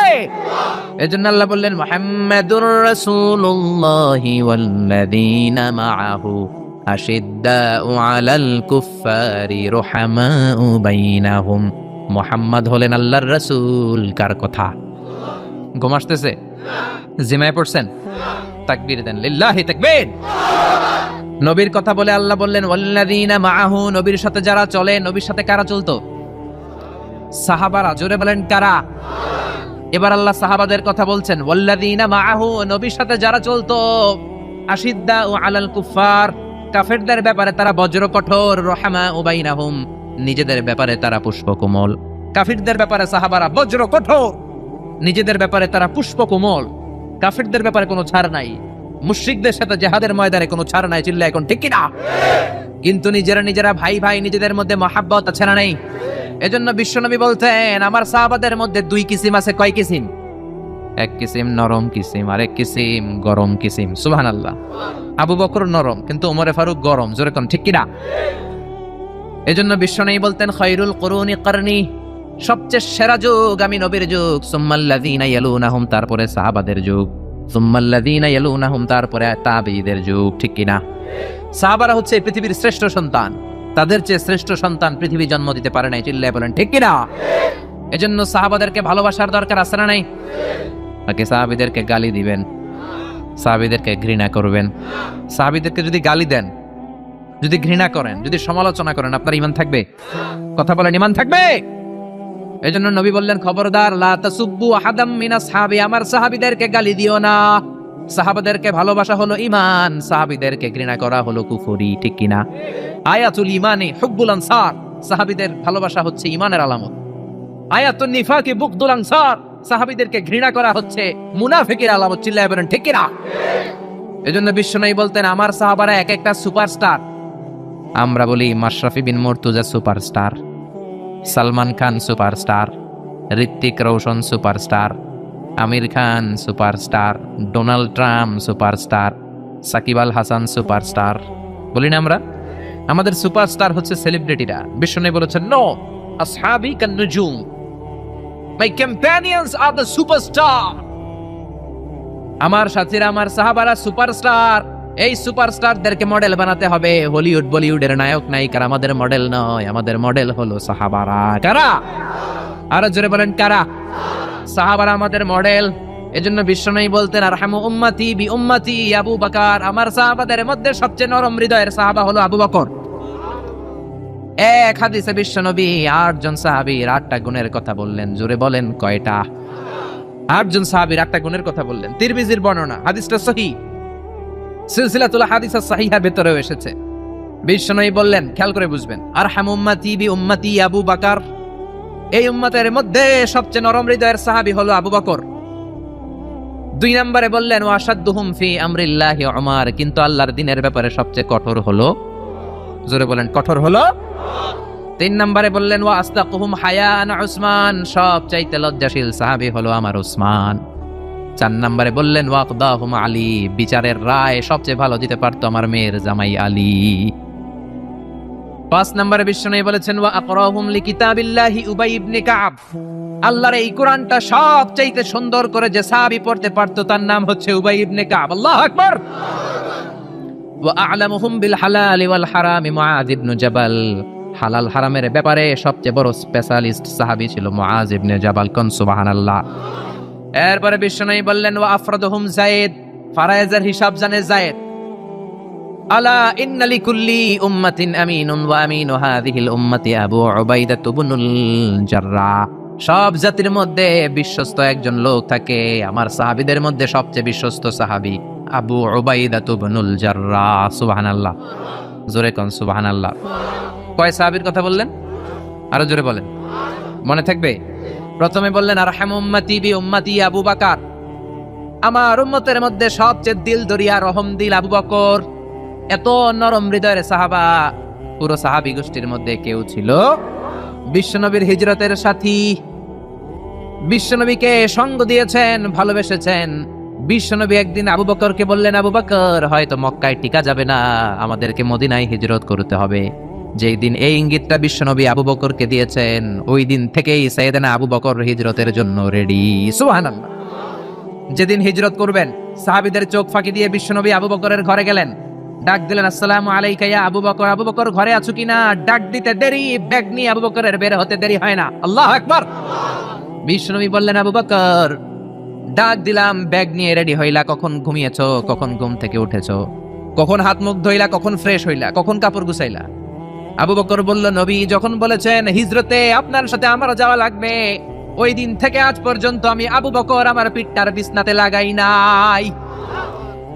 এজন্য আল্লাহ বললেন মুহাম্মাদুর রাসূলুল্লাহি ওয়াল্লাযীনা মাআহু আশিদ্দাউ আলাল কুফফারি রুহামাউ বাইনাহুম। মুহাম্মদ হলেন আল্লাহর রাসূল। কার কথা? ঘুম আসতেছে? জিমায় পড়ছেন? তাকবীর দেন, লিল্লাহি তাকবীর। নবীর কথা বলে আল্লাহ বললেন ওয়াল্লাযীনা মাআহু, নবীর সাথে যারা চলে। নবীর সাথে কারা চলতো? সাহাবারা। জোরে বলেন কারা? এবার আল্লাহ সাহাবাদের কথা বলছেন ওয়াল্লাযীনা মাআহু, নবীর সাথে যারা চলতো। আশিদ্দাউ আলাল কুফফার, কাফেরদের ব্যাপারে তারা বজ্র কঠোর। রহমাউ বাইনাহুম, নিজেদের ব্যাপারে তারা পুষ্পকোমল। কাফিরদের ব্যাপারে সাহাবারা বজ্র কঠোর, নিজেদের ব্যাপারে তারা পুষ্পকোমল। কাফিরদের ব্যাপারে কোনো ছাড় নাই, মুশরিকদের সাথে জিহাদের ময়দানে কোনো ছাড় নাই। চিল্লা এখন ঠিক কি না? কিন্তু নিজেরা ভাই ভাই, নিজেদের মধ্যে মহাব্বত আছে না নাই? এজন্য বিশ্বনবী বলতেন আমার সাহাবাদের মধ্যে দুই কিসিম আছে। কয় কিসিম? এক কিসিম নরম কিসিম, আরেক কিসিম গরম কিসিম। সুবহানাল্লাহ। আবু বকর নরম কিন্তু ওমরে ফারুক গরম। জোরে কোন ঠিক কি না? এজন্য বিশ্বনবী বলতেন খায়রুল কুরুনি করনি, সবচেয়ে সেরা যুগ আমি নবীর যুগ। সুম্মাল্লাযীনা ইয়ালুনাহুম, তারপরে সাহাবাদের যুগ। সুম্মাল্লাযীনা ইয়ালুনাহুম, তারপরে তাবেঈদের যুগ। ঠিক কি না? সাহাবারা হচ্ছে পৃথিবীর শ্রেষ্ঠ সন্তান, তাদের চেয়ে শ্রেষ্ঠ সন্তান পৃথিবী জন্ম দিতে পারে নাই। চিল্লায় বলেন ঠিক কি না? এজন্য সাহাবাদেরকে ভালোবাসার দরকার আছে না নাই? নাকি সাহাবীদেরকে গালি দিবেন, সাহাবীদেরকে ঘৃণা করবেন? সাহাবীদেরকে যদি গালি দেন, যদি ঘৃণা করেন, যদি সমালোচনা করেন, আপনার ঈমান থাকবে? কথা বলেন, ঈমান থাকবে? এজন্য নবী বললেন খবরদার, লা তাসুব্বু আহাদাম মিন আসহাবি, আমার সাহাবীদেরকে গালি দিও না। সাহাবাদেরকে ভালোবাসা হলো ঈমান, সাহাবীদেরকে ঘৃণা করা হলো কুফরি। ঠিক কি না? আয়াতুল ঈমানি হুব্বুল আনসার, সাহাবীদের ভালোবাসা হচ্ছে ঈমানের আলামত। আয়াতুন নিফাকি বুগদুল আনসার, সাহাবীদেরকে ঘৃণা করা হচ্ছে মুনাফিকের আলামত। চিল্লায় বলেন ঠিক কি না? এজন্য বিশ্বনবী বলতেন আমার সাহাবারা এক একটা সুপারস্টার। আমরা বলি Mashrafe Bin Mortaza superstar, Salman Khan superstar, Hrithik Roshan superstar, Aamir Khan superstar, Donald Trump superstar, Shakib Al Hasan superstar. বলি না আমরা? আমাদের সুপারস্টার হচ্ছে সেলিব্রিটিরা। বিশ্বনবী বলেছেন নো, আসহাবি কান নুজুম, মাই কম্প্যানিয়নস আর দ্য সুপারস্টার। আমার সাথীরা, আমার সাহাবারা সুপারস্টার। এই সুপারস্টারদেরকে মডেল বানাতে হবে। হলিউড বলিউডের নায়ক নায়িকারা আমাদের মডেল নয়, আমাদের মডেল হলো সাহাবারা। কারা? আরো জোরে বলেন কারা? সাহাবারা আমাদের মডেল। এজন্য বিশ্বনবী বলতেন আরহামু উম্মতি বি উম্মতি আবু বকর, আমার সাহাবাদের মধ্যে সবচেয়ে নরম হৃদয়ের সাহাবা হলো আবু বকর। এক হাদিসে বিশ্বনবী 8 জন সাহাবীর 8টা গুণের কথা বললেন। জোরে বলেন কয়টা? 8 জন সাহাবীর 8টা গুণের কথা বললেন। তিরমিজির বর্ণনা, হাদিসটা সহিহ, সিলসিলাতুল হাদিস সাহিহার ভিতরেও এসেছে। বিশ্বনবী বললেন, খেয়াল করে বুঝবেন, আরহামু উম্মতি বি উম্মতি আবু বকর, এই উম্মতের মধ্যে সবচেয়ে নরম হৃদয়ের সাহাবী হলো আবু বকর। 2 নম্বরে বললেন ওয়াশাদ্দুহুম ফি আমরিল্লাহি উমর, কিন্তু আল্লাহর দ্বীনের ব্যাপারে সবচেয়ে কঠোর হলো, জোরে বলেন কঠোর হলো। 3 নম্বরে বললেন ওয়া আসদাকুহুম হায়ান উসমান, সবচাইতে লজ্জাশীল সাহাবী হলো আমার উসমান। 4 নম্বরে বললেন ওয়াকদাহুম আলী, বিচারের রায় সবচেয়ে ভালো দিতে পারতো আমার মেয়ের জামাই আলী। 5 নম্বরে বিশ্বনবী বলেছেন ওয়া আকরাহুম লিকিতাবিল্লাহি উবাই ইবনে কাব, আল্লাহর এই কোরআনটা সবচাইতে সুন্দর করে যে সাহাবী পড়তে পারতো তার নাম হচ্ছে উবাই ইবনে কাব। আল্লাহু আকবার। ওয়া আ'লামুহুম বিল হালাল ওয়াল হারাম মুআয ইবনে জাবাল, হালাল হারামের ব্যাপারে সবচেয়ে বড় স্পেশালিস্ট সাহাবী ছিল মুআয ইবনে জাবাল। কোন সুবহানাল্লাহ। এরপরে বিশ্বনবী বললেন ওয়া আফরাদুহুম যায়েদ, ফারায়েজের হিসাব জানে যায়েদ। আলা ইন্না লিকুল্লি উম্মাতিন আমিনুন ওয়া আমিনু হাযিহিল উম্মতি আবু উবাইদা ইবনুল জাররাহ, সব জাতির মধ্যে বিশ্বস্ত একজন লোক থাকে, আমার সাহাবীদের মধ্যে সবচেয়ে বিশ্বস্ত সাহাবী আবু উবাইদা ইবনুল জাররাহ। সুবহানাল্লাহ। জোরে কোন সুবহানাল্লাহ। কয় সাহাবীর কথা বললেন? আরো জোরে বলেন, মনে থাকবে? প্রথমে বললেন আরহামু উম্মতি বি উম্মতি আবু বকর, আমার উম্মতের মধ্যে সবচেয়ে দিল দরিয়া রহম দিল আবু বকর। এত নরম হৃদয়ের সাহাবা পুরো সাহাবী গোষ্ঠীর মধ্যে কেউ ছিল? বিশ্বনবীর হিজরতের সাথী, বিশ্বনবীকে সঙ্গ দিয়েছেন, ভালোবেসেছেন, বিশ্বনবী একদিন আবু বকরকে বললেন, আবু বকর, হয়তো মক্কায় টিকা যাবে না, আমাদেরকে মদিনায় হিজরত করতে হবে। যেই দিন এই ইঙ্গিতটা বিশ্বনবী আবু বকরকে দিয়েছেন, ওই দিন থেকেই সাইয়েদনা আবু বকর হিজরতের জন্য রেডি। সুবহানাল্লাহ। যেদিন হিজরত করবেন, সাহাবীদের চোখ ফাঁকি দিয়ে বিশ্বনবী আবু বকরের ঘরে গেলেন, ডাক দিলেন, আসসালামু আলাইকা ইয়া আবু বকর। আবু বকর ঘরে আছো কিনা? ডাক দিতে দেরি, ব্যাগ নিয়ে আবু বকরের বের হতে দেরি হয় না। আল্লাহু আকবার। বিশ্বনবী বললেন, আবু বকর, ডাক দিলাম, ব্যাগ নিয়ে রেডি হইলা, কখন ঘুমিয়েছো, কখন ঘুম থেকে উঠেছো, কখন হাত মুখ ধইলা, কখন ফ্রেশ হইলা, কখন কাপড় গুছাইলা? আবু বকর বলল, নবী যখন বলেছেন হিজরতে আপনার সাথে আমার যাওয়া লাগবে, ওই দিন থেকে আজ পর্যন্ত আমি আবু বকর আমার পিঠটার বিছনাতে লাগাই নাই।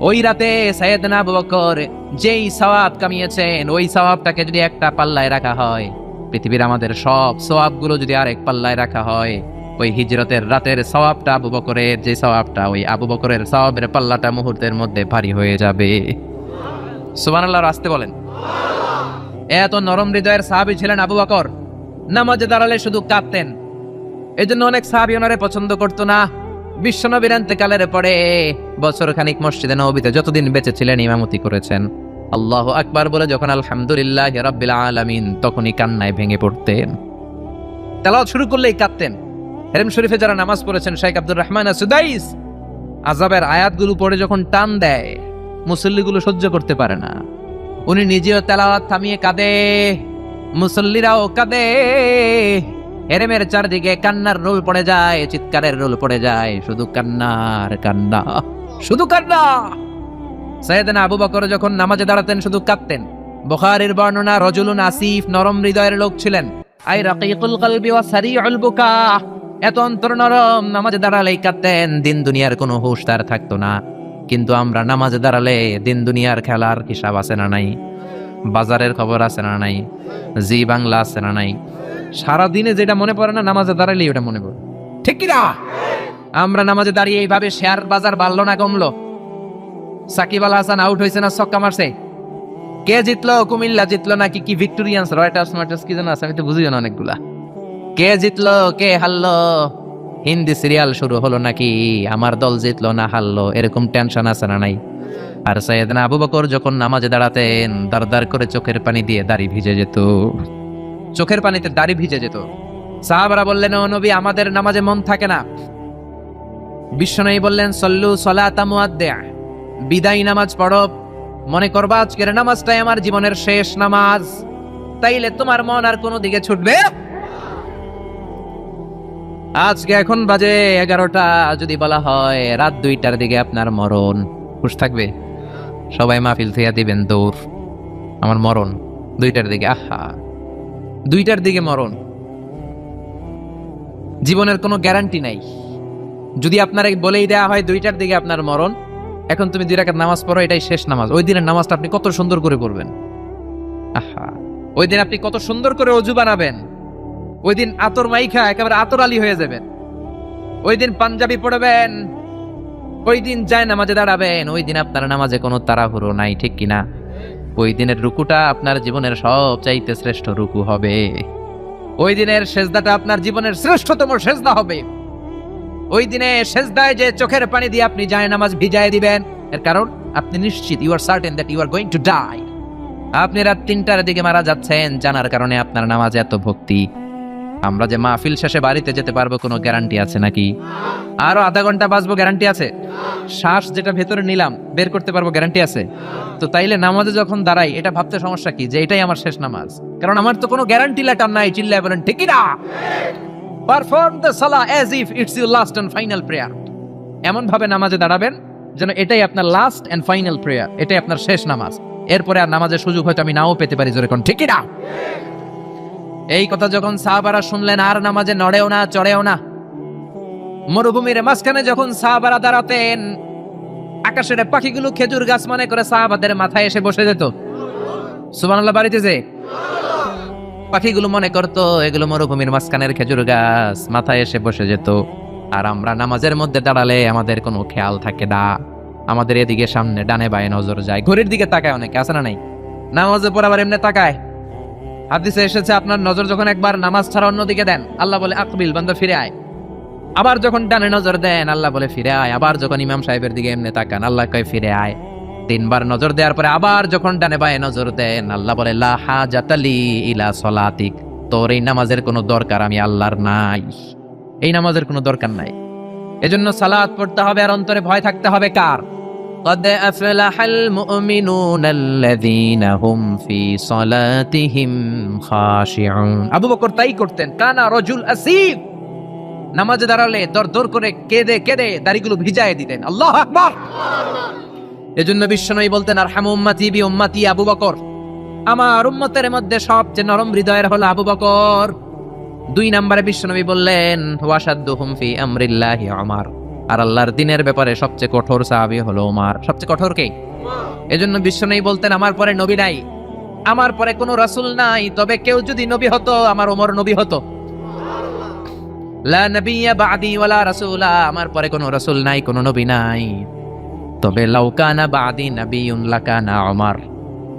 ওই রাতে সাইয়েদনা আবু বকর যেই সওয়াব কামিয়েছেন, ওই সওয়াবটাকে যদি একটা পাল্লায় রাখা হয়, পৃথিবীর আমাদের সব সওয়াবগুলো যদি আরেক পাল্লায় রাখা হয়, ওই হিজরতের রাতের সওয়াবটা আবু বকরের যে সওয়াবটা, ওই আবু বকরের সওয়াবের পাল্লাটা মুহূর্তের মধ্যে ভারী হয়ে যাবে। সুবহানাল্লাহ। আসতে বলেন। এত নরম হৃদয়ের সাহাবী ছিলেন আবু বকর। নামাজে দাঁড়ালে শুধু কাঁদতেন। এজন্য অনেক সাহাবী ওনারে পছন্দ করতো না। বিশ্বনবীর ইন্তেকালের পরে বছর খানিক মসজিদে নববীতে যতদিন বেঁচে ছিলেন ইমামতি করেছেন। আল্লাহু আকবার বলে যখন আলহামদুলিল্লাহি রাব্বিল আলামিন, তখনই কান্নায় ভেঙে পড়তেন। তেলাওয়াত শুরু করলেই কাঁদতেন। হেরেম শরীফে যারা নামাজ পড়েছেন, শেখ আব্দুর রহমান সুদাইস আযাবের আয়াতগুলো পড়ে যখন টান দেয়, মুসল্লিগুলো সহ্য করতে পারে না। উনি নিজেও তেলাওয়াত থামিয়ে কাঁদে, মুসল্লিরাও কাঁদে। হেরেমের চারদিকে কান্নার রোল পড়ে যায়, চিৎকারের রোল পড়ে যায়, শুধু কান্নার কান্না, শুধু কান্না। সাইয়েদনা আবু বকর যখন নামাজে দাঁড়াতেন শুধু কাঁদতেন। বুখারীর বর্ণনা, রজুলুন আসিফ, নরম হৃদয়ের লোক ছিলেন। আই রাকিকুল কলবি ওয়া সারিউল বুকা, এত অন্তর নরম, নামাজে দাঁড়ালেই কাঁদতেন। দিন দুনিয়ার কোনো হুঁশ তার থাকতো না। কিন্তু আমরা নামাজে দাঁড়ালে দিন দুনিয়ার খেলার হিসাব আছে না নাই, বাজারের খবর আছে না নাই, জি বাংলা আছে না নাই, সারাদিনে যেটা মনে পড়ে না নামাজে দাঁড়ালেই ওটা মনে পড়ে, ঠিক কিনা? আমরা নামাজে দাঁড়িয়ে এইভাবে শেয়ার বাজার বাড়লো না কমলো, সাকিব আল হাসান আউট হয়েছে না ছক্কা মারছে, কে জিতলো, কুমিল্লা জিতলো নাকি কি ভিক্টোরিয়ান্স, রয়টার্স মার্টার্স কি যেন আছে, আমি তো বুঝিও না অনেকগুলা, কে জিতলো কে হারলো, হিন্দি সিরিয়াল শুরু হলো নাকি আমার দল জিতলো না হারলো, এরকম টেনশন আছে না নাই? আর সাইয়েদনা আবু বকর যখন নামাজে দাঁড়াতেন, দাঁড় করে চোখের পানি দিয়ে দাড়ি ভিজে যেত, চোখের পানিতে দাড়ি ভিজে যেত। সাহাবারা বললেন, ও নবী, আমাদের নামাজে মন থাকে না। বিশ্বনবী বললেন, সল্লু সলাতা মুআদ্দিআ, বিদায় নামাজ পড়ো, মনে করবা আজকের নামাজটাই আমার জীবনের শেষ নামাজ, তাইলে তোমার মন আর কোনো দিকে ছুটবে। আজকে এখন বাজে 11টা, যদি বলা হয় রাত 2টার দিকে আপনার মরণ, খুশ থাকবে? সবাই মাহফিল থিয়া দিবেন দৌড়, আমার মরণ 2টার দিকে। আহা, 2টার দিকে মরণ, জীবনের কোনো গ্যারান্টি নাই। যদি আপনার বলেই দেয়া হয় 2টার দিকে আপনার মরণ, এখন তুমি 2 রাকাত নামাজ পড়ো, এটাই শেষ নামাজ, ওই দিনের নামাজটা আপনি কত সুন্দর করে পড়বেন। আহা, ওই দিন আপনি কত সুন্দর করে অজু বানাবেন, ওই দিন আতর মাইখা একেবারে আতর আলী হয়ে যাবেন, ওই দিন পাঞ্জাবি পড়বেন, ওই দিন যায় নামাজে দাঁড়াবেন, ওই দিন আপনার নামাজে কোনো তাড়াহুড়ো নাই, ঠিক কিনা? ওই দিনের রুকুটা আপনার জীবনের সবচাইতে শ্রেষ্ঠ রুকু হবে, ওই দিনের সেজদাটা আপনার জীবনের শ্রেষ্ঠতম সেজদা হবে। ওই দিনে সেজদায় যে চোখের পানি দিয়ে আপনি যায় নামাজ ভিজায় দিবেন, এর কারণ আপনি নিশ্চিত, you are certain that you are going to die. আপনি রাত 3টার দিকে মারা যাচ্ছেন, জানার কারণে আপনার নামাজে এত ভক্তি। আমরা যে মাহফিল শেষে বাড়িতে যেতে পারবো কোনো গ্যারান্টি আছে নাকি? আরো আধা ঘন্টা বাঁচবো, গ্যারান্টি আছে? শ্বাস যেটা ভেতরে নিলাম বের করতে পারবো, গ্যারান্টি আছে? তো তাইলে নামাজে যখন দাঁড়াই এটা ভাবতে সমস্যা কি যে এটাই আমার শেষ নামাজ? কারণ আমার তো কোনো গ্যারান্টি লেটার নাই। চিল্লায় বলেন ঠিক না? Perform the salah as if it's your last and final prayer. এমন ভাবে নামাজে দাঁড়াবেন যেন এটাই আপনার লাস্ট এন্ড ফাইনাল প্রেয়ার, এটাই আপনার শেষ নামাজ। এরপরে আর নামাজের সুযোগ হয়তো আমি নাও পেতে পারি, জোরে কোন ঠিক না? এই কথা যখন সাহাবারা শুনলেন, আর নামাজে নড়েও না চড়েও না। মরুভূমির মাঝখানে যখন সাহাবারা দাঁড়াতেন, আকাশের পাখিগুলো খেজুর গাছ মনে করে সাহাবাদের মাথায় এসে বসে যেত। সুবহানাল্লাহ। বাড়িতে যে পাখিগুলো মনে করতো এগুলো মরুভূমির মাঝখানের খেজুর গাছ, মাথায় এসে বসে যেত। আর আমরা নামাজের মধ্যে দাঁড়ালে আমাদের কোনো খেয়াল থাকে না, আমাদের এদিকে সামনে ডানে বায়ে নজর যায়, ঘড়ির দিকে তাকায়, অনেকে আছে না নাই? নামাজে পর আবার এমনি তাকায়। হাদিসে এসেছে আপনার নজর যখন একবার নামাজ ছাড়া অন্যদিকে দেন, আল্লাহ বলে আকবিল, বান্দা ফিরে আয়। আবার যখন ডানে নজর দেন আল্লাহ বলে ফিরে আয়, আবার যখন ইমাম সাহেবের দিকে এমনি তাকান আল্লাহ কয় ফিরে আয়। তিনবার নজর দেওয়ার পরে আবার যখন ডানে বায়ে নজর দেন আল্লাহ বলে লা হাজাতালি ইলা সলাতিক, তোর এই নামাজের কোনো দরকার আমি আল্লাহর নাই, এই নামাজের কোনো দরকার নাই। এজন্য সালাত পড়তে হবে আর অন্তরে ভয় থাকতে হবে কার? قد أفلح المؤمنون الذين هم في صلاتهم خاشعون। আবু বকর তাই করতেন, কানা রজুল আসিফ, নামাজে দাঁড়ালে দর করে কেঁদে কেঁদে দাড়িগুলো ভিজায় দিতেন। আল্লাহু আকবার। এজন্য বিশ্বনবী বলতেন আরহামু উম্মতি বি উম্মতি আবু বকর, আমার উম্মতের মধ্যে সবচেয়ে নরম হৃদয়ের হলো আবু বকর। 2 নম্বরে বিশ্বনবী বললেন ওয়াশাদ্দুহুম ফি আমরিল্লাহি উমর, আর আল্লাহর দ্বীনের ব্যাপারে সবচেয়ে কঠোর সাহাবী হলো উমর। সবচেয়ে কঠোর কে? এজন্য বিশ্বনবী বলতেন আমার পরে নবী নাই, আমার পরে কোনো রাসূল নাই, তবে কেউ যদি নবী হতো আমার ওমর নবী হতো। লা নাবিয়্যা বা'দি ওয়ালা রাসূলা, আমার পরে কোনো রাসূল নাই, কোনো নবী নাই, তবে লাউ কানা বা'দি নাবিয়্যুন লাকানা উমর,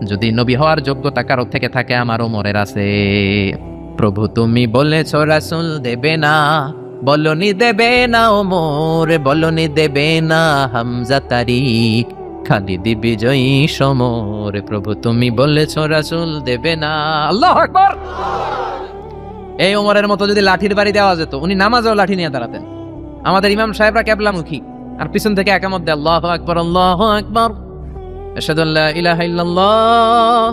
যদি নবী হওয়ার যোগ্যতা কারো থেকে থাকে আমার ওমরের আছে। প্রভু তুমি বলেছো রাসূল দেবে না, বলনি দেবে না ওমর, বলনি দেবে না হামজা তারিক, খালিদ বিজয়ী সমর। প্রভু তুমি বলেছো রাসূল দেবে না। আল্লাহু আকবার। এই ওমরের মতো যদি লাঠির বাড়ি দেওয়া যেত, উনি নামাজেও লাঠি নিয়ে দাঁড়াতেন। আমাদের ইমাম সাহেবরা কিবলামুখী, আর পিছন থেকে একামত দেয় আল্লাহু আকবার আল্লাহু আকবার, আশহাদু আল্লা ইলাহা ইল্লাল্লাহ,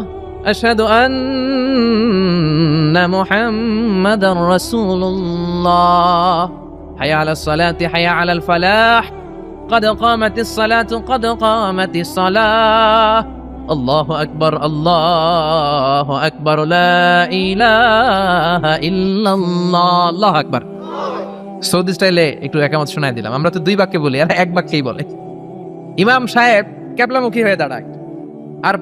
আশহাদু আন্না মুহাম্মাদার রাসূলুল্লাহ, হাইয়া আলাস সালাতি হাইয়া আলাল ফালাহ, قد قامت الصلاة قد قامت الصلاة, আল্লাহু আকবার আল্লাহু আকবার, লা ইলাহা ইল্লাল্লাহ, আল্লাহু আকবার। সৌদি স্টাইলে একটু একামত শোনায় দিলাম। আমরা তো 2 বাক্যে বলি, আর 1 বাক্যেই বলে। ইমাম সাহেব কিবলামুখী হয়ে দাঁড়ায় আর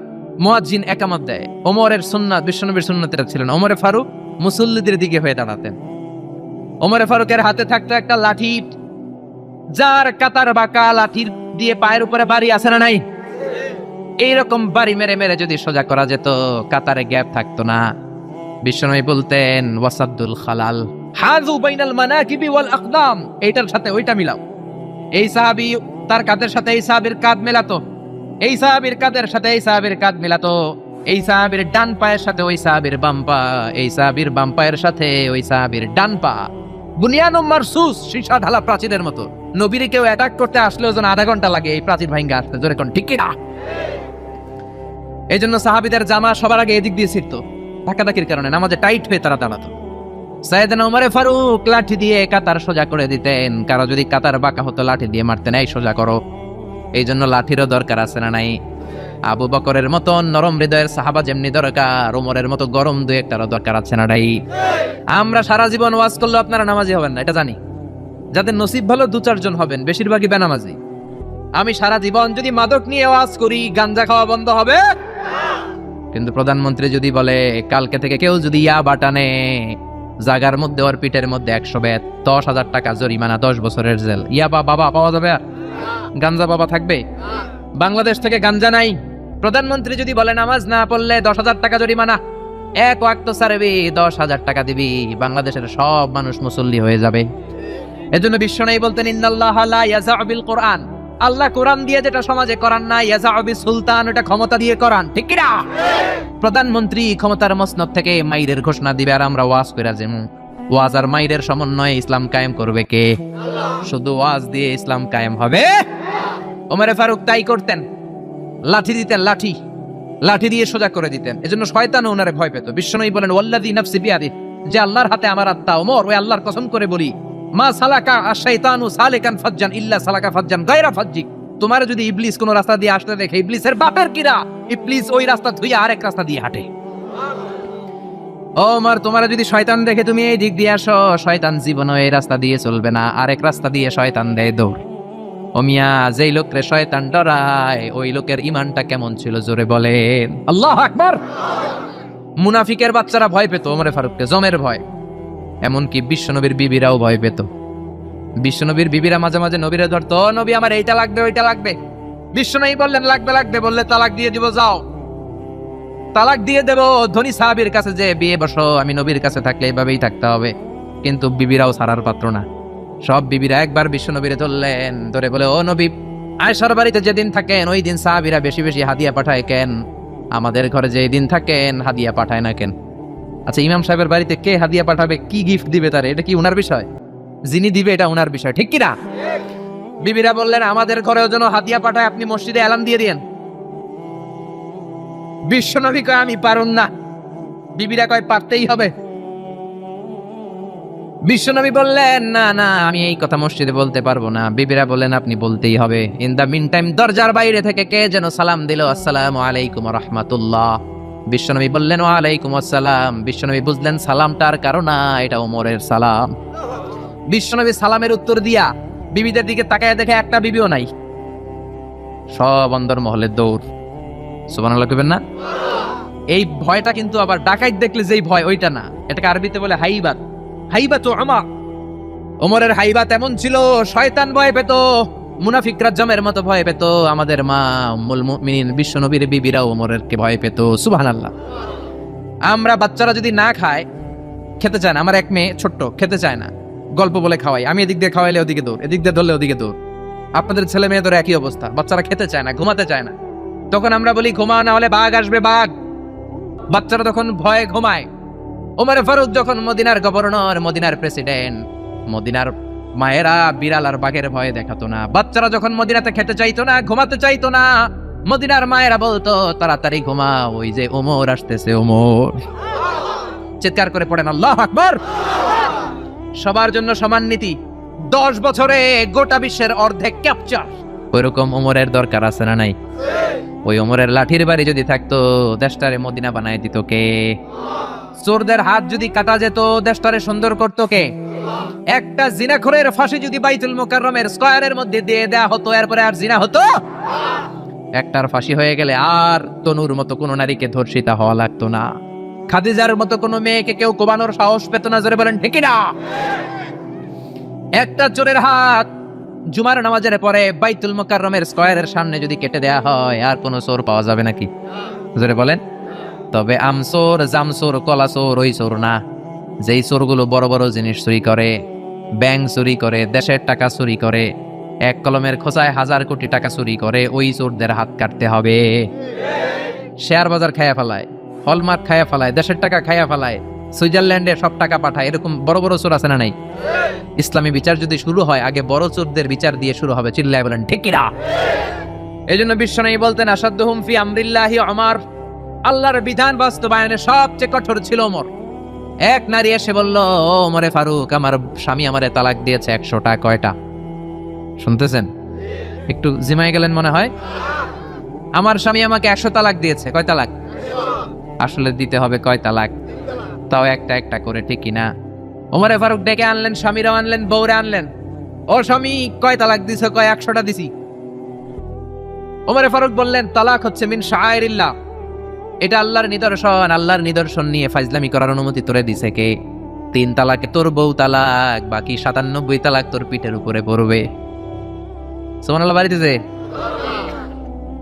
মুয়াজ্জিন একামত দেয়। ওমরের সুন্নাত, বিশ্বনবীর সুন্নাত এটা ছিল না। ওমরে ফারুক মুসল্লিদের দিকে হয়ে দাঁড়াতেন। ওমরে ফারুকের হাতে থাকতো একটা লাঠি, যার কাতার বাঁকা, লাঠির দিয়ে পায়ের উপরে বাড়ি আছে না নাই? এইরকম বাড়ি মেরে মেরে যদি সোজা করা যেত, কাতারে গ্যাপ থাকতো না। বিশ্বনবী বলতেন ওয়াসাদুল খালাল, হাযু বাইনাল মানাকিবি ওয়াল আকদাম, এইটার সাথে ওইটা মিলাও। এই সাহাবী তার কাঁধের সাথে এই সাহাবীর কাঁধ মেলাতো, এই সাহাবীর কাঁধের সাথে এই সাহাবীর কাঁধ মেলাতো, এই সাহাবীর ডান পায়ের সাথে ওই সাহাবীর বাম পা, এই সাহাবীর বাম পায়ের সাথে ওই সাহাবীর ডান পা। বুনিয়ানুম মারসুস, সীসা ঢালা প্রাচীরের মতো। নবীরে কেউ অ্যাটাক করতে আসলেও যেন আধা ঘন্টা লাগে এই প্রাচীর ভাঙ্গা আসতে। জোরে কোন ঠিক না? এই জন্য সাহাবীদের জামা সবার আগে এদিক দিয়ে ছিড়তো, ধাক্কাধাক্কির কারণে নামাজে টাইট হয়ে তারা দাঁড়াতো। সাইয়েদনা ওমরে ফারুক লাঠি দিয়ে কাতার সোজা করে দিতেন। কারো যদি কাতার বাঁকা হতো লাঠি দিয়ে মারতেন, এই সোজা করো। এই জন্য লাঠিরও দরকার আছে না নাই? আবু বকরের মতো নরম হৃদয়ের সাহাবা যেমনি দরকার, ওমরের মতো গরম 2-1টারও দরকার আছে না নাই? আমরা সারা জীবন ওয়াজ করলে আপনারা নামাজি হবেন না, এটা জানি। যাদের নসিব ভালো 2-4 জন হবেন, বেশিরভাগই বেনামাজি। আমি সারা জীবন যদি মাদক নিয়ে ওয়াজ করি, গাঞ্জা খাওয়া বন্ধ হবে? কিন্তু প্রধানমন্ত্রী যদি বলে কালকে থেকে কেউ যদি ইয়াবা টানে, জাগার মধ্যে ওর পিঠের মধ্যে 100 বেত, 10,000 টাকা জরিমানা, 10 বছরের জেল। ইয়াবা বাবা পাওয়া যাবে? গাঞ্জা বাবা থাকবে? বাংলাদেশ থেকে গাঞ্জা নাই। প্রধানমন্ত্রী যদি বলে নামাজ না পড়লে 10,000 টাকা জরিমানা, 1 ওয়াক্ত ছাড়বি 10,000 টাকা দিবি, বাংলাদেশের সব মানুষ মুসল্লি হয়ে যাবে। এজন্য বিশ্বনবী বলতেন ইন্নাল্লাহা লা ইয়াযা'ু বিল কুরআন, আল্লাহ কোরআন দিয়ে যেটা সমাজে করান না, ইয়াযা'ু বিস সুলতান, এটা ক্ষমতা দিয়ে করান। ঠিক কি না? প্রধানমন্ত্রী ক্ষমতার মসনদ থেকে মাইরের ঘোষণা দিবে, আর আমরা ওয়াজ কইরা যামু। ওয়াজ আর মাইরের সমন্বয়ে ইসলাম কায়েম করবে কে? শুধু ওয়াজ দিয়ে ইসলাম কায়েম হবে? ওমরে ফারুক তাই করতেন, লাঠি দিতেন, লাঠি লাঠি দিয়ে সোজা করে দিতেন। এজন্য শয়তানও ওনারে ভয় পেত। বিশ্বনবী বলেন ওয়াল্লাযী নাফসি বিয়াদিহি, যে আল্লাহর হাতে আমার আত্মা, ওমর ওই আল্লাহর কসম করে বলি, মা সালাকা আশ-শাইতানু সালিকান ফাজ্জান ইল্লা সালাকা ফাজ্জান গায়রা ফাজ্জিক, তোমার যদি ইবলিস কোন রাস্তা দিয়ে আসতে দেখে, ইবলিসের বাপের কিরা, ইবলিস ওই রাস্তা ধুইয়া আরেক রাস্তা দিয়ে হাঁটে। ওমর তোমার যদি শয়তান দেখে তুমি এই দিক দিয়ে আসো, শয়তান জীবনও এই রাস্তা দিয়ে চলবে না, আরেক রাস্তা দিয়ে শয়তান দেয় দৌড়। ও মিয়া, যেই লোকরে শয়তান ডরায় ওই লোকের ঈমানটা কেমন ছিল জোরে বলেন আল্লাহু আকবার। মুনাফিকের বাচ্চারা ভয় পেত ওমরে ফারুককে, জমের ভয়। এমনকি বিশ্বনবীর বিবিরাও ভয় পেত। বিশ্বনবীর বিবিরা মাঝে মাঝে নবীরে ধরতো, নবী আমার এইটা লাগবে ওইটা লাগবে। বিশ্বনবী বললেন লাগবে লাগবে, বললে তালাক দিয়ে দিব, যাও তালাক দিয়ে দেব। ধনী সাহাবীর কাছে যে বিয়ে বসো, আমি নবীর কাছে থাকলে এইভাবেই থাকতে হবে। কিন্তু বিবিরাও ছাড়ার পাত্র না। সব বিবিরা একবার বিশ্বনবীরে ধরলেন, ধরে বলে, ও নবী, আয়েশার বাড়িতে যেদিন থাকেন ওই দিন সাহাবীরা বেশি বেশি হাদিয়া পাঠায় কেন? আমাদের ঘরে যে দিন থাকেন হাদিয়া পাঠায় না কেন? আচ্ছা, ইমাম সাহেবের বাড়িতে কে হাদিয়া পাঠাবে, কি গিফট দিবে তারে, এটা কি উনার বিষয়? যিনি দিবে এটা উনার বিষয়, ঠিক কিনা? বিবিরা বললেন, আমাদের ঘরেও যেন হাদিয়া পাঠায়, আপনি মসজিদে এলান দিয়ে দিয়েন। বিশ্বনবী কয়, আমি পারুন না। বিবিরা কয়, পারতেই হবে। বিশ্বনবী বললেন, না না, আমি এই কথা মসজিদে বলতে পারবো না। বিবিরা বললেন, আপনি বলতেই হবে। ইন দা মিন টাইম দরজার বাইরে থেকে কে যেন সালাম দিল, আসসালামু আলাইকুম ওয়া রাহমাতুল্লাহ। বিশ্বনবী বললেন, ওয়া আলাইকুম আসসালাম। বিশ্বনবী বুঝলেন সালামটার কারণ না, এটা ওমরের সালাম। বিশ্বনবী সালামের উত্তর দিয়া বিবিদের দিকে তাকায় দেখে একটা বিবিও নাই, সব অন্দর মহলের দৌড়। সুবহানাল্লাহ কইবেন না? এই ভয়টা কিন্তু আবার ডাকাইত দেখলে যেই ভয় ওইটা না, এটাকে আরবিতে বলে হাইবাত। হাইবাত ওমর, ওমরের হাইবাত এমন ছিল, শয়তান ভয় পেত, মুনাফিকরা জমের মতো ভয় পেত। আমাদের মা উম্মুল মুমিনিন বিশ্বনবীর বিবিরা ওমরের কে ভয় পেত। সুবহানাল্লাহ। আমরা বাচ্চারা যদি না খায়, খেতে চায় না, আমার এক মেয়ে ছোট্ট খেতে চায় না, গল্প বলে খাওয়াই, আমি এদিক দিয়ে খাওয়াইলে ওদিকে দৌড়, এদিক দিয়ে ধরলে ওদিকে দৌড়। আপনাদের ছেলে মেয়েদের একই অবস্থা, বাচ্চারা খেতে চায় না, ঘুমাতে চায় না। তখন আমরা বলি, ঘুমাও না হলে বাঘ আসবে, বাঘ। বাচ্চারা তখন ভয়ে ঘুমায়। ওমর ফারুক যখন মদিনার গভর্নর, মদিনার প্রেসিডেন্ট, মদিনার মায়েরা বিড়াল আর বাঘের ভয়ে দেখাতো না। বাচ্চারা যখন মদিনাতে খেতে চাইতো না, ঘুমাতে চাইতো না, মদিনার মায়েরা বলতো, তাড়াতাড়ি ঘুমাও, ওই যে ওমর আসতেছে, ওমর। চিৎকার করে পড়েন আল্লাহু আকবার। সবার জন্য সমান নীতি, 10 বছরে গোটা বিশ্বের অর্ধেক ক্যাপচার। ওইরকম ওমরের দরকার আছে না নাই? ওই ওমরের লাঠির বাড়ি যদি থাকতো, দেশটারে মদিনা বানায় দিত কে? চোরদের হাত যদি কাটা যেত, দেশটারে সুন্দর করতো কে? একটা জিনাখোরের ফাঁসি যদি বাইতুল মুকাররমের স্কয়ারের মধ্যে দিয়ে দেয়া হতো, এরপরে আর জিনা হতো? একটার ফাঁসি হয়ে গেলে আর তনুর মতো কোন নারীকে ধর্ষিতা হওয়া লাগতো না, খাদিজার মতো কোন মেয়েকে কেউ কোবানোর সাহস পেত না। জোরে বলেন ঠিক না? একটা চোরের হাত জুমার নামাজের পরে বাইতুল মুকাররমের স্কয়ারের সামনে যদি কেটে দেয়া হয়, আর কোন চোর পাওয়া যাবে নাকি? জোরে বলেন। তবে আমচোর, জামচোর, কলাচোর ওই চোর না, যেই চোরগুলো বড় বড় জিনিস চুরি করে, ব্যাংক চুরি করে, দেশের টাকা চুরি করে, এক কলমের খোঁচায় 1000 কোটি টাকা চুরি করে, ওই চোরদের হাত কাটতে হবে। শেয়ার বাজার খায়া ফেলায়, হলমার্ক খায়া ফেলায়, দেশের টাকা খায়া ফেলায়, সুইজারল্যান্ডে সব টাকা পাঠায়, এরকম বড় বড় চোর আছে না নাই? ইসলামী বিচার যদি শুরু হয়, আগে বড় চোরদের বিচার দিয়ে শুরু হবে। চিল্লায় বলেন ঠিক কিনা? এজন্য বিশ্বনবী বলতেন, আসাদুহুম ফি আমরিল্লাহি ওমর, আল্লাহর বিধান বাস্তবায়নে সবচেয়ে কঠোর ছিল ওমর। এক নারী এসে বলল, ওমরে ফারুক, আমার স্বামী আমারে তালাক দিয়েছে 100টা। কয়টা? শুনতেছেন? একটু জিমাই গেলেন মনে হয়। আমার স্বামী আমাকে 100 তালাক দিয়েছে। কয় তালাক? আসলে দিতে হবে কয় তালাক? তাও একটা একটা করে, ঠিক কিনা? ওমরে ফারুক ডেকে আনলেন, স্বামীরাও আনলেন, বউরে আনলেন। ও স্বামী, কয় তালাক দিছো? কয় 100টা দিছি। ওমরে ফারুক বললেন, তালাক হচ্ছে মিন শাআইরিল্লাহ, এটা আল্লাহর নিদর্শন। আল্লাহর নিদর্শন নিয়ে ফাইজলামি করার অনুমতি তোরে দিছে কে? 3 তালাকে তোর বউ তালাক, বাকি 97 তালাক তোর পিঠের উপরে পড়বে। সুবহানাল্লাহ। বাড়িতেছে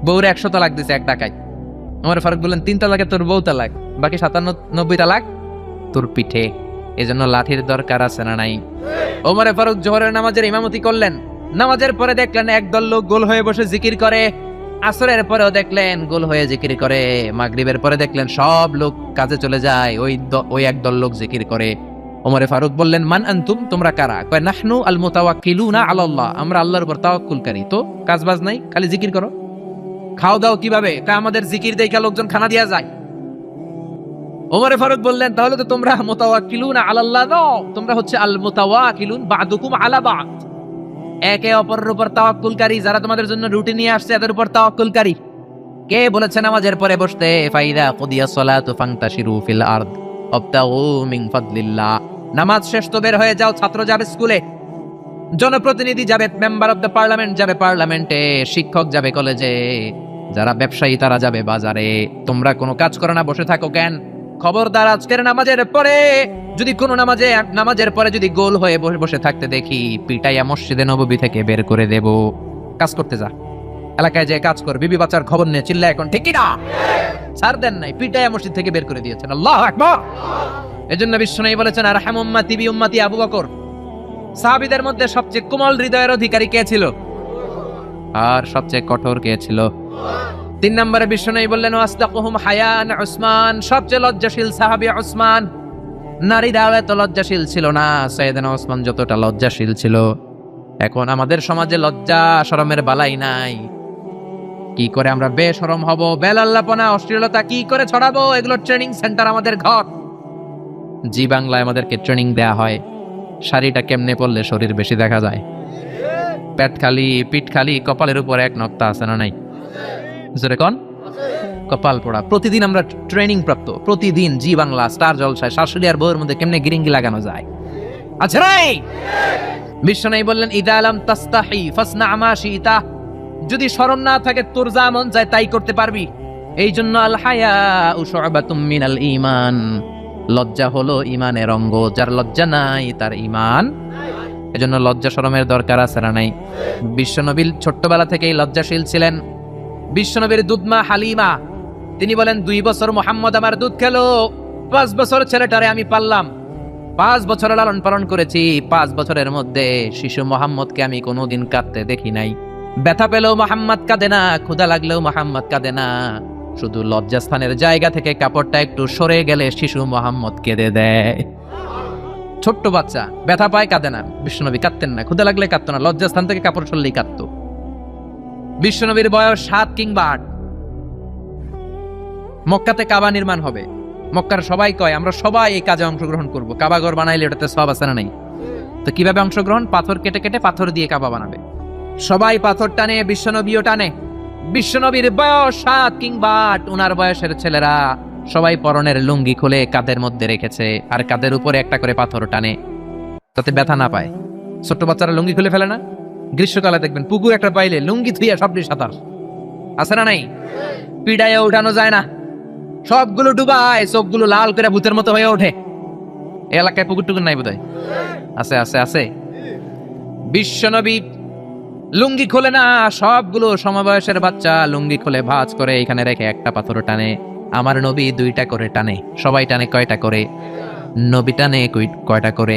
বউরে 100 তালাক দিছে এক ডাকায়। ওমর ফারুক বললেন, 3 তালাকে তোর বউ তালাক, বাকি 97 তালাক তোর পিঠে। এজন্য লাঠির দরকার আছে না নাই? ওমর ফারুক জোহরের নামাজের ইমামতি করলেন। নামাজের পরে দেখলেন একদল লোক গোল হয়ে বসে জিকির করে। আসরের পরেও দেখলেন গোল হয়ে জিকির করে। মাগরিবের পরে দেখলেন সব লোক কাজে চলে যায়, ওই একদল লোক জিকির করে। ওমরে ফারুক বললেন, মান আনতুম, তোমরা কারা? কয়, নাহনু আল মুতাওয়াক্কিলুনা আলাল্লাহ, আমরা আল্লাহর উপর তাওয়াক্কুলকারী। তো কাজ বাজ নাই, খালি জিকির করো। খাও দাও কিভাবে? কয়, আমাদের জিকির দেখে লোকজন খানা দিয়া যায়। ওমরে ফারুক বললেন, তাহলে তো তোমরা মুতাওয়াক্কিলুনা আলাল্লাহ নও, তোমরা হচ্ছে আল মুতাওয়াক্কিলুন বা'দুকুম আলা বা'দ, একে অপরের উপর তাওয়াক্কুলকারী। যারা তোমাদের জন্য রুটি নিয়ে আসছে এদের উপর তাওয়াক্কুলকারী। কে বলেছে নামাজের পরে বসতে? ফাইদা কুদিয়াস সালাতু ফান্তাশিরু ফিল আরদ ওয়াবতাগু মিন ফাদলিল্লাহ। নামাজ শেষ তো বের হয়ে যাও। ছাত্র যাবে স্কুলে, জনপ্রতিনিধি যাবে, মেম্বার অফ দ্য পার্লামেন্ট যাবে পার্লামেন্টে, শিক্ষক যাবে কলেজে, যারা ব্যবসায়ী তারা যাবে বাজারে। তোমরা কোনো কাজ করো না, বসে থাকো কেন? খবরদার, আজকের নামাজের পরে যদি কোনো নামাজের পরে যদি গোল হয়ে বসে থাকতে দেখি, পিটাইয়া মসজিদে নববী থেকে বের করে দেব। কাজ করতে যা, এলাকায় যে কাজ কর, বিবি বাচ্চার খবর নিয়ে চিল্লা এখন, ঠিক না? ছাড় দেন নাই, পিটাইয়া মসজিদ থেকে বের করে দিয়েছেন। আল্লাহু আকবার। এজন্য বিশ্বনবী বলেছেন, আরহামু উম্মতি বি উম্মতি আবু বকর, সাহাবীদের মধ্যে সবচেয়ে কোমল হৃদয়ের অধিকারী কে ছিল আর সবচেয়ে কঠোর কে ছিল? 3 নম্বরে বিশ্বনবী বললেন ওয়াসদাকুহুম হায়ান উসমান, সবচেয়ে লজ্জাশীল সাহাবী উসমান। নারীরাও এত লজ্জাশীল ছিল না সাইয়েদনা উসমান যতটা লজ্জাশীল ছিল। এখন আমাদের সমাজে লজ্জা শরমের বালাই নাই। কি করে আমরা বেশরম হব, বেলাল্লাপনা অশ্লীলতা কি করে ছড়াবো, এগুলো ট্রেনিং সেন্টার আমাদের ঘর। জি বাংলায় আমাদেরকে ট্রেনিং দেয়া হয় শাড়িটা কেমনে পরলে শরীর বেশি দেখা যায়, পেট খালি পিঠ খালি কপালের উপর এক নক্তা আছে না নাই? জোরে কোন? কপাল পোড়া। প্রতিদিন আমরা ট্রেনিং প্রাপ্ত, প্রতিদিন জি বাংলা স্টার জলসায় শাশুড়ি আর বউয়ের মধ্যে কেমনে গিরিঙ্গি লাগানো যায়। আচ্ছা রাই বিশ্বনবী বললেন ইদা লাম তাস্তাহি ফাসনা মা শিতা, যদি শরম না থাকে তোর যা মন চায় তাই করতে পারবি। এই জন্য আল হায়া শুআবাতুম মিনাল ঈমান, লজ্জা হলো ঈমানের অঙ্গ, যার লজ্জা নাই তার ঈমান। এজন্য লজ্জা শরমের দরকার আছে না নাই? বিশ্বনবী ছোট্টবেলা থেকেই লজ্জাশীল ছিলেন। বিশ্বনবীর দুধমা হালিমা তিনি বলেন 2 বছর মুহাম্মদ আমার দুধ খেলো, 5 বছর ছেলেটারে আমি পাললাম, 5 বছর লালন পালন করেছি, 5 বছরের মধ্যে শিশু মুহাম্মদকে আমি কোনোদিন কাঁদতে দেখি নাই। ব্যথা পেলেও মুহাম্মদ কাঁদে না, ক্ষুধা লাগলেও মুহাম্মদ কাঁদে না, শুধু লজ্জাস্থানের জায়গা থেকে কাপড়টা একটু সরে গেলে শিশু মুহাম্মদ কেঁদে দেয়। ছোট্ট বাচ্চা ব্যথা পায় কাঁদে না, বিশ্বনবী কাঁদতেন না, ক্ষুধা লাগলে কাঁদতো না, লজ্জাস্থান থেকে কাপড় সরলেই কাঁদতো। বিশ্বনবীর বয়স 7 কিংবা 8। মক্কাতে কাবা নির্মাণ হবে, মক্কার সবাই কয় আমরা সবাই এই কাজে অংশগ্রহণ করব, কাবা ঘর বানাইলে ওটাতে সওয়াব আছে না নাই? তো কিভাবে অংশগ্রহণ? পাথর কেটে কেটে পাথর দিয়ে কাবা বানাবে, সবাই পাথর টানে, বিশ্বনবীও টানে। বিশ্বনবীর বয়স 7 কিংবা 8, উনার বয়সের ছেলেরা সবাই পরনের লুঙ্গি খুলে কাঁধের মধ্যে রেখেছে আর কাঁধের উপরে একটা করে পাথর টানে যাতে ব্যথা না পায়। ছোট্ট বাচ্চারা লুঙ্গি খুলে ফেলে না? গ্রীষ্মকালে দেখবেন পুকুর একটা পাইলে লুঙ্গি থুইয়া সবটি সাঁতার, আছে না নাই? পিড়াইয়া উঠানো যায় না, সবগুলো ডুবায়, চোখগুলো লাল করে ভূতের মতো হয়ে ওঠে। এলাকায় পুকুর টুকুর নাই বোধহয়? আছে আছে আছে। বিশ্বনবী লুঙ্গি খোলে না, সবগুলো সমবয়সের বাচ্চা লুঙ্গি খুলে ভাঁজ করে এখানে রেখে একটা পাথর টানে। আমার নবী 2টা করে টানে। সবাই টানে কয়টা করে? নবী টানে কয়টা করে?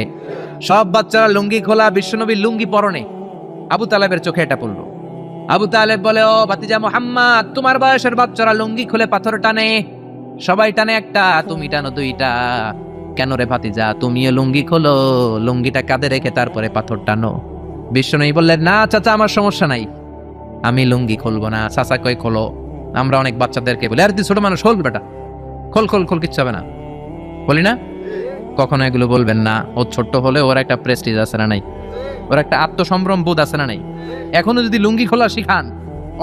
সব বাচ্চারা লুঙ্গি খোলা, বিশ্বনবী লুঙ্গি পরনে। আবু তালেবের চোখে এটা পড়লো। আবু তালেব বলে ও ভাতিজা মুহাম্মদ, তোমার বয়সের বাচ্চারা লুঙ্গি খুলে পাথর টানে, সবাই টানে একটা, তুমি টানো 2টা, কেন রে ভাতিজা? তুমিও লুঙ্গি খোলো, লুঙ্গিটা কাঁধে রেখে তারপরে পাথর টানো। বিশ্বনবী বললেন না চাচা আমার সমস্যা নাই, আমি লুঙ্গি খুলবো না। চাচা কই খোলো। আমরা অনেক বাচ্চাদেরকে বলি আরে তুই ছোট মানুষ, খোল বেটা, খোল খোল খোল, কিচ্ছু হবে না, বলি না? কখনো এগুলো বলবেন না। ও ছোট্ট হলে ওর একটা প্রেস্টিজ আছে না নাই? ওর একটা আত্মসম্ভ্রম বোধ আছে না নাই? এখনো যদি লুঙ্গি খোলা শিখান,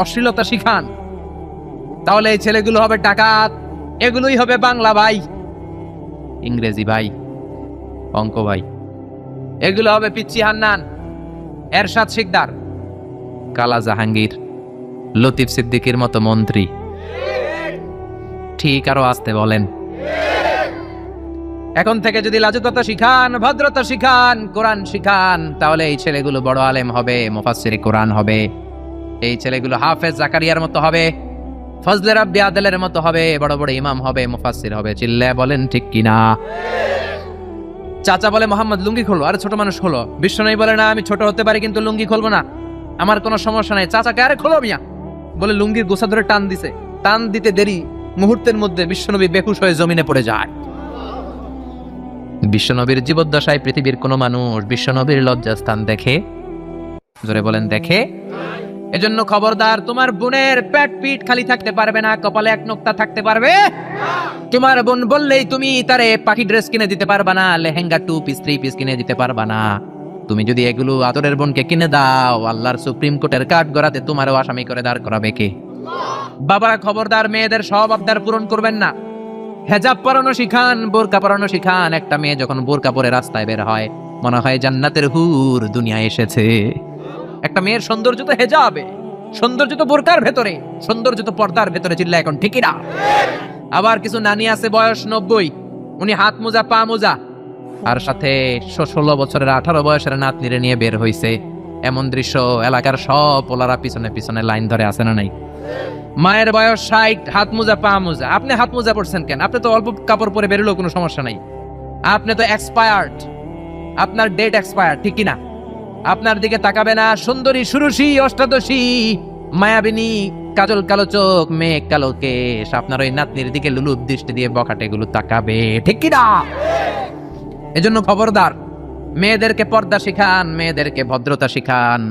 অশ্লীলতা শিখান, তাহলে এই ছেলেগুলো হবে ডাকাত, এগুলোই হবে বাংলা ভাই, ইংরেজি ভাই, অঙ্ক ভাই, এগুলো হবে পিচ্চি হান্নান, এরশাদ শিকদার, কালা জাহাঙ্গীর, লতিফ সিদ্দিকীর মতো মন্ত্রী। ঠিক আরো আসতে বলেন। এখন থেকে যদি লাজুকতা শিখান, ভদ্রতা শিখান, কোরআন শিখান, তাহলে এই ছেলেগুলো বড় আলেম হবে, মুফাসসিরে কোরআন হবে। এই ছেলেগুলো হাফেজ জাকারিয়ার মতো হবে, ফজলে রাব্বি আদলের মতো হবে, বড় বড় ইমাম হবে, মুফাসসির হবে। চিল্লায় বলেন ঠিক কিনা? চাচা বলে মোহাম্মদ লুঙ্গি খোলো, আরে ছোট মানুষ খোলো। বিশ্বনবী বলে না আমি ছোট হতে পারি কিন্তু লুঙ্গি খুলবো না, আমার কোনো সমস্যা নাই। চাচাকে আরে খোলো মিয়া বলে লুঙ্গির গোছা ধরে টান দিছে, টান দিতে দেরি, মুহূর্তের মধ্যে বিশ্বনবী বেহুশ হয়ে জমিনে পড়ে যায়। বিশ্বনবীর জীবদ্দশায় পৃথিবীর কোন মানুষ বিশ্বনবীর লজ্জাস্থান দেখে? জোরে বলেন দেখে? এজন্য খবরদার, তোমার বোনের পেট পিঠ খালি থাকতে পারবে না, কপালে এক নোক্তা থাকতে পারবে। তোমার বোন বললেই তুমি তারে পাখি ড্রেস কিনে দিতে পারবা না, লেহেঙ্গা 2 পিস 3 পিস কিনে দিতে পারবা না। তুমি যদি এগুলো আদরের বোনকে কিনে দাও, আল্লাহর সুপ্রিম কোর্টের কাঠ গড়াতে তোমারও আসামি করে দাঁড় করাবে কে? বাবা খবরদার, মেয়েদের সব আবদার পূরণ করবেন না। হেজাব পরানো শিখান, বোরকা পরানো শিখান। একটা মেয়ে যখন বোরকা পরে রাস্তায় বের হয় মনে হয় জান্নাতের হুর দুনিয়া এসেছে। একটা মেয়ের সৌন্দর্য তো হেজাবে, সৌন্দর্য তো বোরকার ভেতরে, সৌন্দর্য তো পর্দার ভেতরে। চিল্লা এখন ঠিকই না? আবার কিছু নানি আছে বয়স 90, উনি হাত মোজা পা মোজা, আর সাথে 16 বছরের 18 বয়সের নাতনিরে নিয়ে বের হইছে। এমন দৃশ্য এলাকার সব পোলারা পিছনে পিছনে লাইন ধরে আছে না নাই? মায়ের বয়স 60, হাত মোজা পা মোজা। আপনি হাত মোজা পরছেন কেন? আপনি তো অল্প কাপড় পরে বেরোলেও কোনো সমস্যা নাই, আপনি তো এক্সপায়ার্ড, আপনার ডেট এক্সপায়ার্ড, ঠিক কিনা? আপনার দিকে তাকাবে না। সুন্দরী সুরুষী অষ্টাদশী মায়াবিনী কাজল কালো চোখ মেঘ কালো কেশ আপনার ওই নাতনির দিকে লুলুপ দৃষ্টি দিয়ে বখাটে গুলো তাকাবে, ঠিক কি না? এজন্য খবরদার, মেয়েদেরকে পর্দা শিখান, মেয়েদেরকে ভদ্রতা শিখান,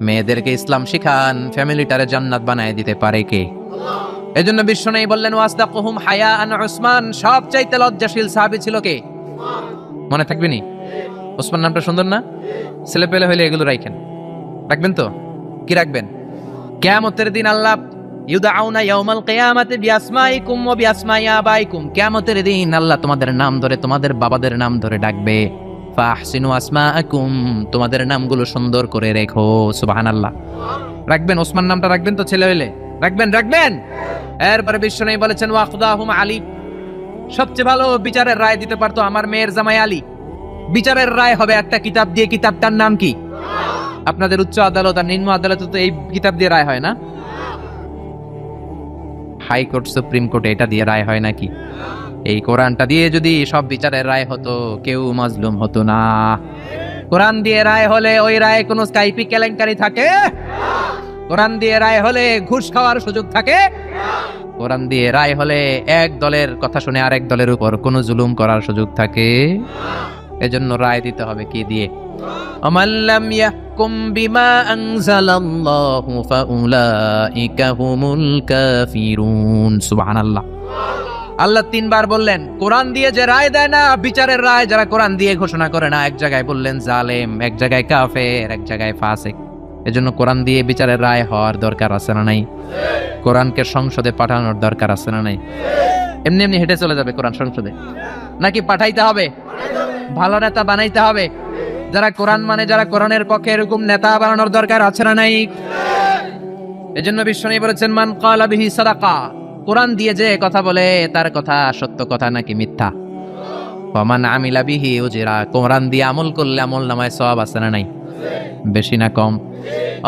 মেয়েদেরকে ইসলাম শিখান। ফ্যামিলিটারে জান্নাত বানায় দিতে পারে কে? এজন্য বিশ্বনবী বললেন ওয়াসদাকুহুম হায়াআন উসমান, সবচাইতে লজ্জাশীল সাহাবী ছিল কে? মনে থাকবে নি? ওসমান নামটা সুন্দর না? ছেলে পেলে হইলে এগুলো রাখেন, রাখবেন তো? কি রাখবেন? কিয়ামতের দিন আল্লাহ ইউদাউনা ইয়াউমাল কিয়ামাতি বিআসমাইকুম ওয়া বিআসমাই আবাইকুম, কিয়ামতের দিন আল্লাহ তোমাদের নাম ধরে তোমাদের বাবাদের নাম ধরে ডাকবে। ফাহসিনু আসমাআকুম, তোমাদের নামগুলো সুন্দর করে রেখো। সুবহানাল্লাহ। রাখবেন? ওসমান নামটা রাখবেন তো? ছেলে হইলে রাখবেন, রাখবেন। এরপরে বিশ্বনবী বলেছেন ওয়াকদাহুম আলী, সবচেয়ে ভালো বিচারের রায় দিতে পারতো আমার মেয়ের জামাই আলী। বিচারের রায় হবে একটা কিতাব দিয়ে, কিতাবটার নাম কি? আপনাদের উচ্চ আদালত আর নিম্ন আদালতে তো এই কিতাব দিয়ে রায় হয় না? হাইকোর্ট সুপ্রিম কোর্টে এটা দিয়ে রায় হয় নাকি? এই কোরআনটা দিয়ে যদি সব বিচারের রায় হতো, কেউ মাজলুম হতো না। কোরআন দিয়ে রায় হলে ওই রায় কোনো স্কাইপি কেলেঙ্কারি থাকে? কোরআন দিয়ে রায় হলে ঘুষ খাওয়ার সুযোগ থাকে? কোরআন দিয়ে রায় হলে এক দলের কথা শুনে আরেক দলের উপর কোনো জুলুম করার সুযোগ থাকে? এজন্য রায় দিতে হবে কি দিয়ে? আমান লাম ইয়াহকুম বিমা আনজালাল্লাহু ফাউলাইকা হুমুল কাফিরুন। সুবহানাল্লাহ। আল্লাহ তিনবার বললেন কোরআন দিয়ে যে রায় দেয় না, বিচারের রায় যারা কোরআন দিয়ে ঘোষণা করে না, এক জায়গায় বললেন জালেম, এক জায়গায় কাফের, এক জায়গায় ফাসিক। এজন্য কোরআন দিয়ে বিচারের রায় হওয়ার দরকার আছে না নাই? কোরআনকে সংসদে পাঠানোর দরকার আছে না নাই? এমনি এমনি হেঁটে চলে যাবে কোরআন সংসদে? নাকি পাঠাইতে হবে? ভালো নেতা বানাইতে হবে, যারা কোরআন মানে, যারা কোরআনের পক্ষে, এরকম নেতা বানানোর দরকার আছে না নাই? এজন্য বিশ্বনবী বলেছেন মান ক্বালা বিহি সাদাকা, কোরআন দিয়ে যে কথা বলে তার কথা সত্য কথা নাকি মিথ্যা। ওয়া মান আমিলা বিহি উজরা, কোরআন দিয়ে আমল করলে আমল নামায় সওয়াব আছে না নাই? বেশি না কম?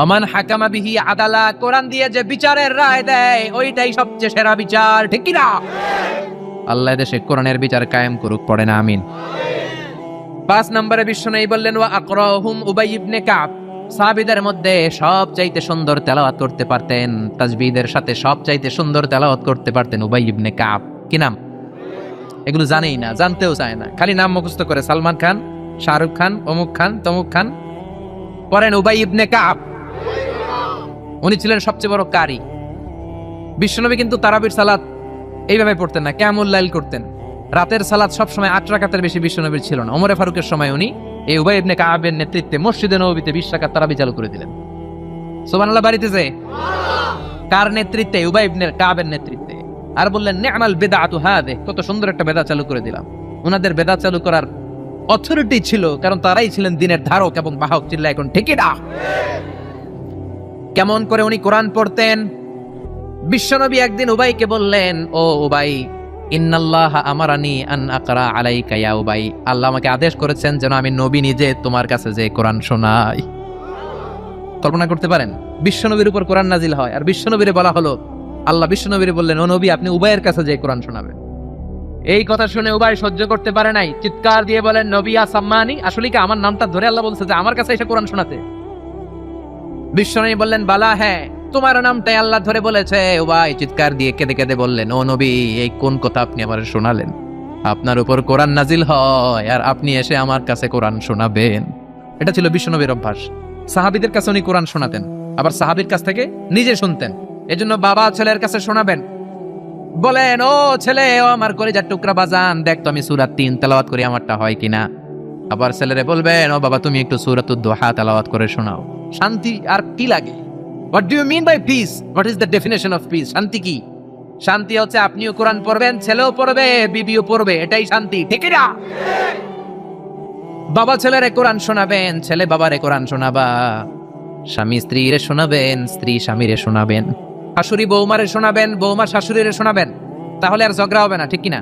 ওমান হাকামা বিহি আদালা, কোরআন দিয়ে যে বিচারের রায় দেয় ওইটাই সবচেয়ে সেরা বিচার, ঠিক কি না? আল্লাহ দেশে কোরআনের বিচার কায়েম করুক, পড়ে না আমিন। 5 নম্বরে বিশ্বনবী বললেন ওয়া আকরাহুম উবাই ইবনে কাব, সাহাবীদের মধ্যে সবচাইতে সুন্দর তেলাওয়াত করতে পারতেন, তাসবিহের সাথে সবচাইতে সুন্দর তেলাওয়াত করতে পারতেন উবাই ইবনে কাব। কি নাম? এগুলো জানেই না, জানতেও চায় না, খালি নাম মুখস্থ করে। সালমান খান, শাহরুখ খান, অমুক খান, তমুক খান। পড়েন উবাই ইবনে কাব। উনি ছিলেন সবচেয়ে বড় কারি। বিশ্বনবী কিন্তু তারাবির সালাত এইভাবে পড়তেন না, কিয়ামুল লাইল করতেন। রাতের সালাত সবসময় 8 রাকাতের বেশি বিশ্বনবীর ছিল না। ওমরে ফারুকের সময় উনি এই উবাই ইবনে কাবের নেতৃত্বে মসজিদে নববীতে 20 রাকাত তারাবি চালু করে দিলেন। সুবহানাল্লাহ। বাড়িতেছে কার নেতৃত্বে? উবাই ইবনে কাবের নেতৃত্বে। আর বললেন নি'মাল বিদআতু হাযিহ, কত সুন্দর একটা বেদা চালু করে দিলাম। ওনাদের বেদা চালু করার অথরিটি ছিল, কারণ তারাই ছিলেন দ্বীনের ধারক এবং বাহক। চিল্লা এখন ঠিকই না? কেমন করে উনি কোরআন পড়তেন? বিশ্বনবী একদিন উবাইকে বললেন, ও উবাই, ইন্নাল্লাহ আমারানি আন আকরা আলাইকা ইয়া উবাই, আল্লাহ আমাকে আদেশ করেছেন যেন আমি নবী নিজে তোমার কাছে যে কোরআন শোনাই। কল্পনা করতে পারেন? বিশ্বনবীর উপর কোরআন নাজিল হয়, আর বিশ্বনবীরে বলা হলো, আল্লাহ বিশ্বনবীরে বললেন ও নবী আপনি উবাইয়ের কাছে যে কোরআন শোনাবেন। এই কথা শুনে উবাই সহ্য করতে পারে নাই, চিৎকার দিয়ে বলেন নবী আসাম্মানি, আসলে কি আমার নামটা ধরে আল্লাহ বলছে যে আমার কাছে এসে কোরআন শোনাতে? বিশ্বনবী বললেন বালা, হ্যাঁ তোমার নামটাই আল্লাহ ধরে বলেছে। উবাই চিৎকার দিয়ে কেঁদে কেঁদে বললেন, ও নবী এই কোন কথা আপনি আমার শোনালেন? আপনার উপর কোরআন নাজিল হয় আর আপনি এসে আমার কাছে কোরআন শোনাবেন? এটা ছিল বিশ্বনবীর অভ্যাস। সাহাবীদের কাছে উনি কোরআন শোনাতেন, আবার সাহাবীর কাছ থেকে নিজে শুনতেন। এজন্য বাবা ছেলের কাছে শোনাবেন, বলেন ও ছেলে, ও আমার কলিজার টুকরা বাজান, দেখ তো আমি সূরা 3 তেলাওয়াত করি, আমারটা হয় কিনা। আবার ছেলেরে বলবেন, ও বাবা তুমি একটু সূরাতুদ দুহা তেলাওয়াত করে শোনাও। শান্তি আর কি লাগে? What do you mean by peace? What is the definition of peace? শান্তি কি? শান্তি হচ্ছে আপনিও কোরআন পড়বেন, ছেলেও পড়বে, বিবিও পড়বে, এটাই শান্তি, ঠিক না? বাবা ছেলেরে কোরআন শোনাবেন, ছেলে বাবারে কোরআন শোনাবা, স্বামী স্ত্রীরে শোনাবেন, স্ত্রী স্বামীরে শোনাবেন, শাশুড়ি বৌমারে শোনাবেন, বৌমা শাশুড়িরে শোনাবেন, তাহলে আর ঝগড়া হবে না, ঠিক কিনা?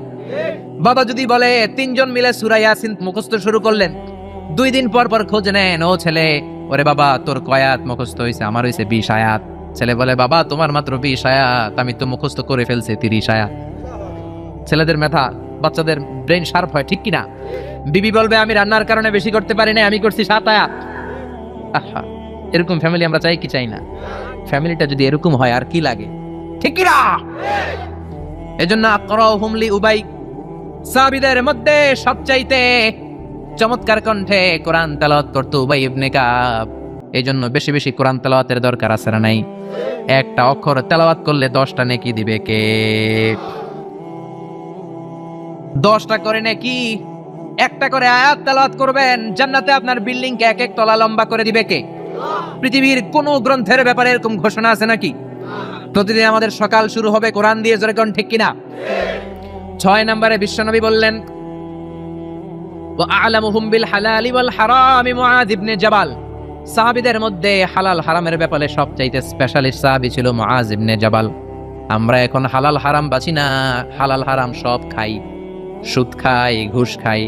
বাবা যদি বলে 3 জন মিলে সূরা ইয়াসিন মুখস্থ শুরু করলেন, 2 দিন পর পর খোঁজ নেন, ও ছেলে, ওরে বাবা তোর কয় আয়াত মুখস্থ হয়েছে? আমার হয়েছে 20 আয়াত। ছেলে বলে বাবা তোমার মাত্র 20 আয়াত, আমি তো মুখস্থ করে ফেলছি 30 আয়াত। ছেলেদের মেধা, বাচ্চাদের ব্রেন শার্প হয়, ঠিক কিনা? বিবি বলবে আমি রান্নার কারণে বেশি করতে পারি না, আমি করছি 7 আয়াত। আহা, এরকম ফ্যামিলি আমরা চাই কি চাই না? ফ্যামিলিটা যদি এরকম হয় আর কি লাগে, ঠিক কি না? এজন্য আকরাহুম লিউবাই, সাহাবীদের মধ্যে সবচাইতে চমৎকার কণ্ঠে কোরআন তেলাওয়াত করত উবাই ইবনে কাব। এজন্য বেশি বেশি কোরআন তেলাওয়াতের দরকার আছে না নাই? একটা অক্ষর তেলাওয়াত করলে 10টা নেকি দিবে কে? 10টা করে নেকি। একটা করে আয়াত তেলাওয়াত করবেন, জান্নাতে আপনার বিল্ডিং কে এক এক তলা লম্বা করে দিবে কে? পৃথিবীর কোন গ্রন্থের ব্যাপারে এরকম ঘোষণা আছে নাকি? প্রতিদিন আমাদের সকাল শুরু হবে কোরআন দিয়ে, জোরে কোন ঠিক কিনা? 6 নম্বরে বিশ্বনবী বললেন, ওয়া আ'লামুহুম বিল হালালি ওয়াল হারামি মুআয ইবনে জাবাল। সাহাবীদের মধ্যে হালাল হারামের ব্যাপারে সবচাইতে স্পেশালিস্ট সাহাবী ছিল মুআয ইবনে জাবাল। আমরা এখন হালাল হারাম বাঁচি না, হালাল হারাম সব খাই। সুদ খাই, ঘুষ খাই,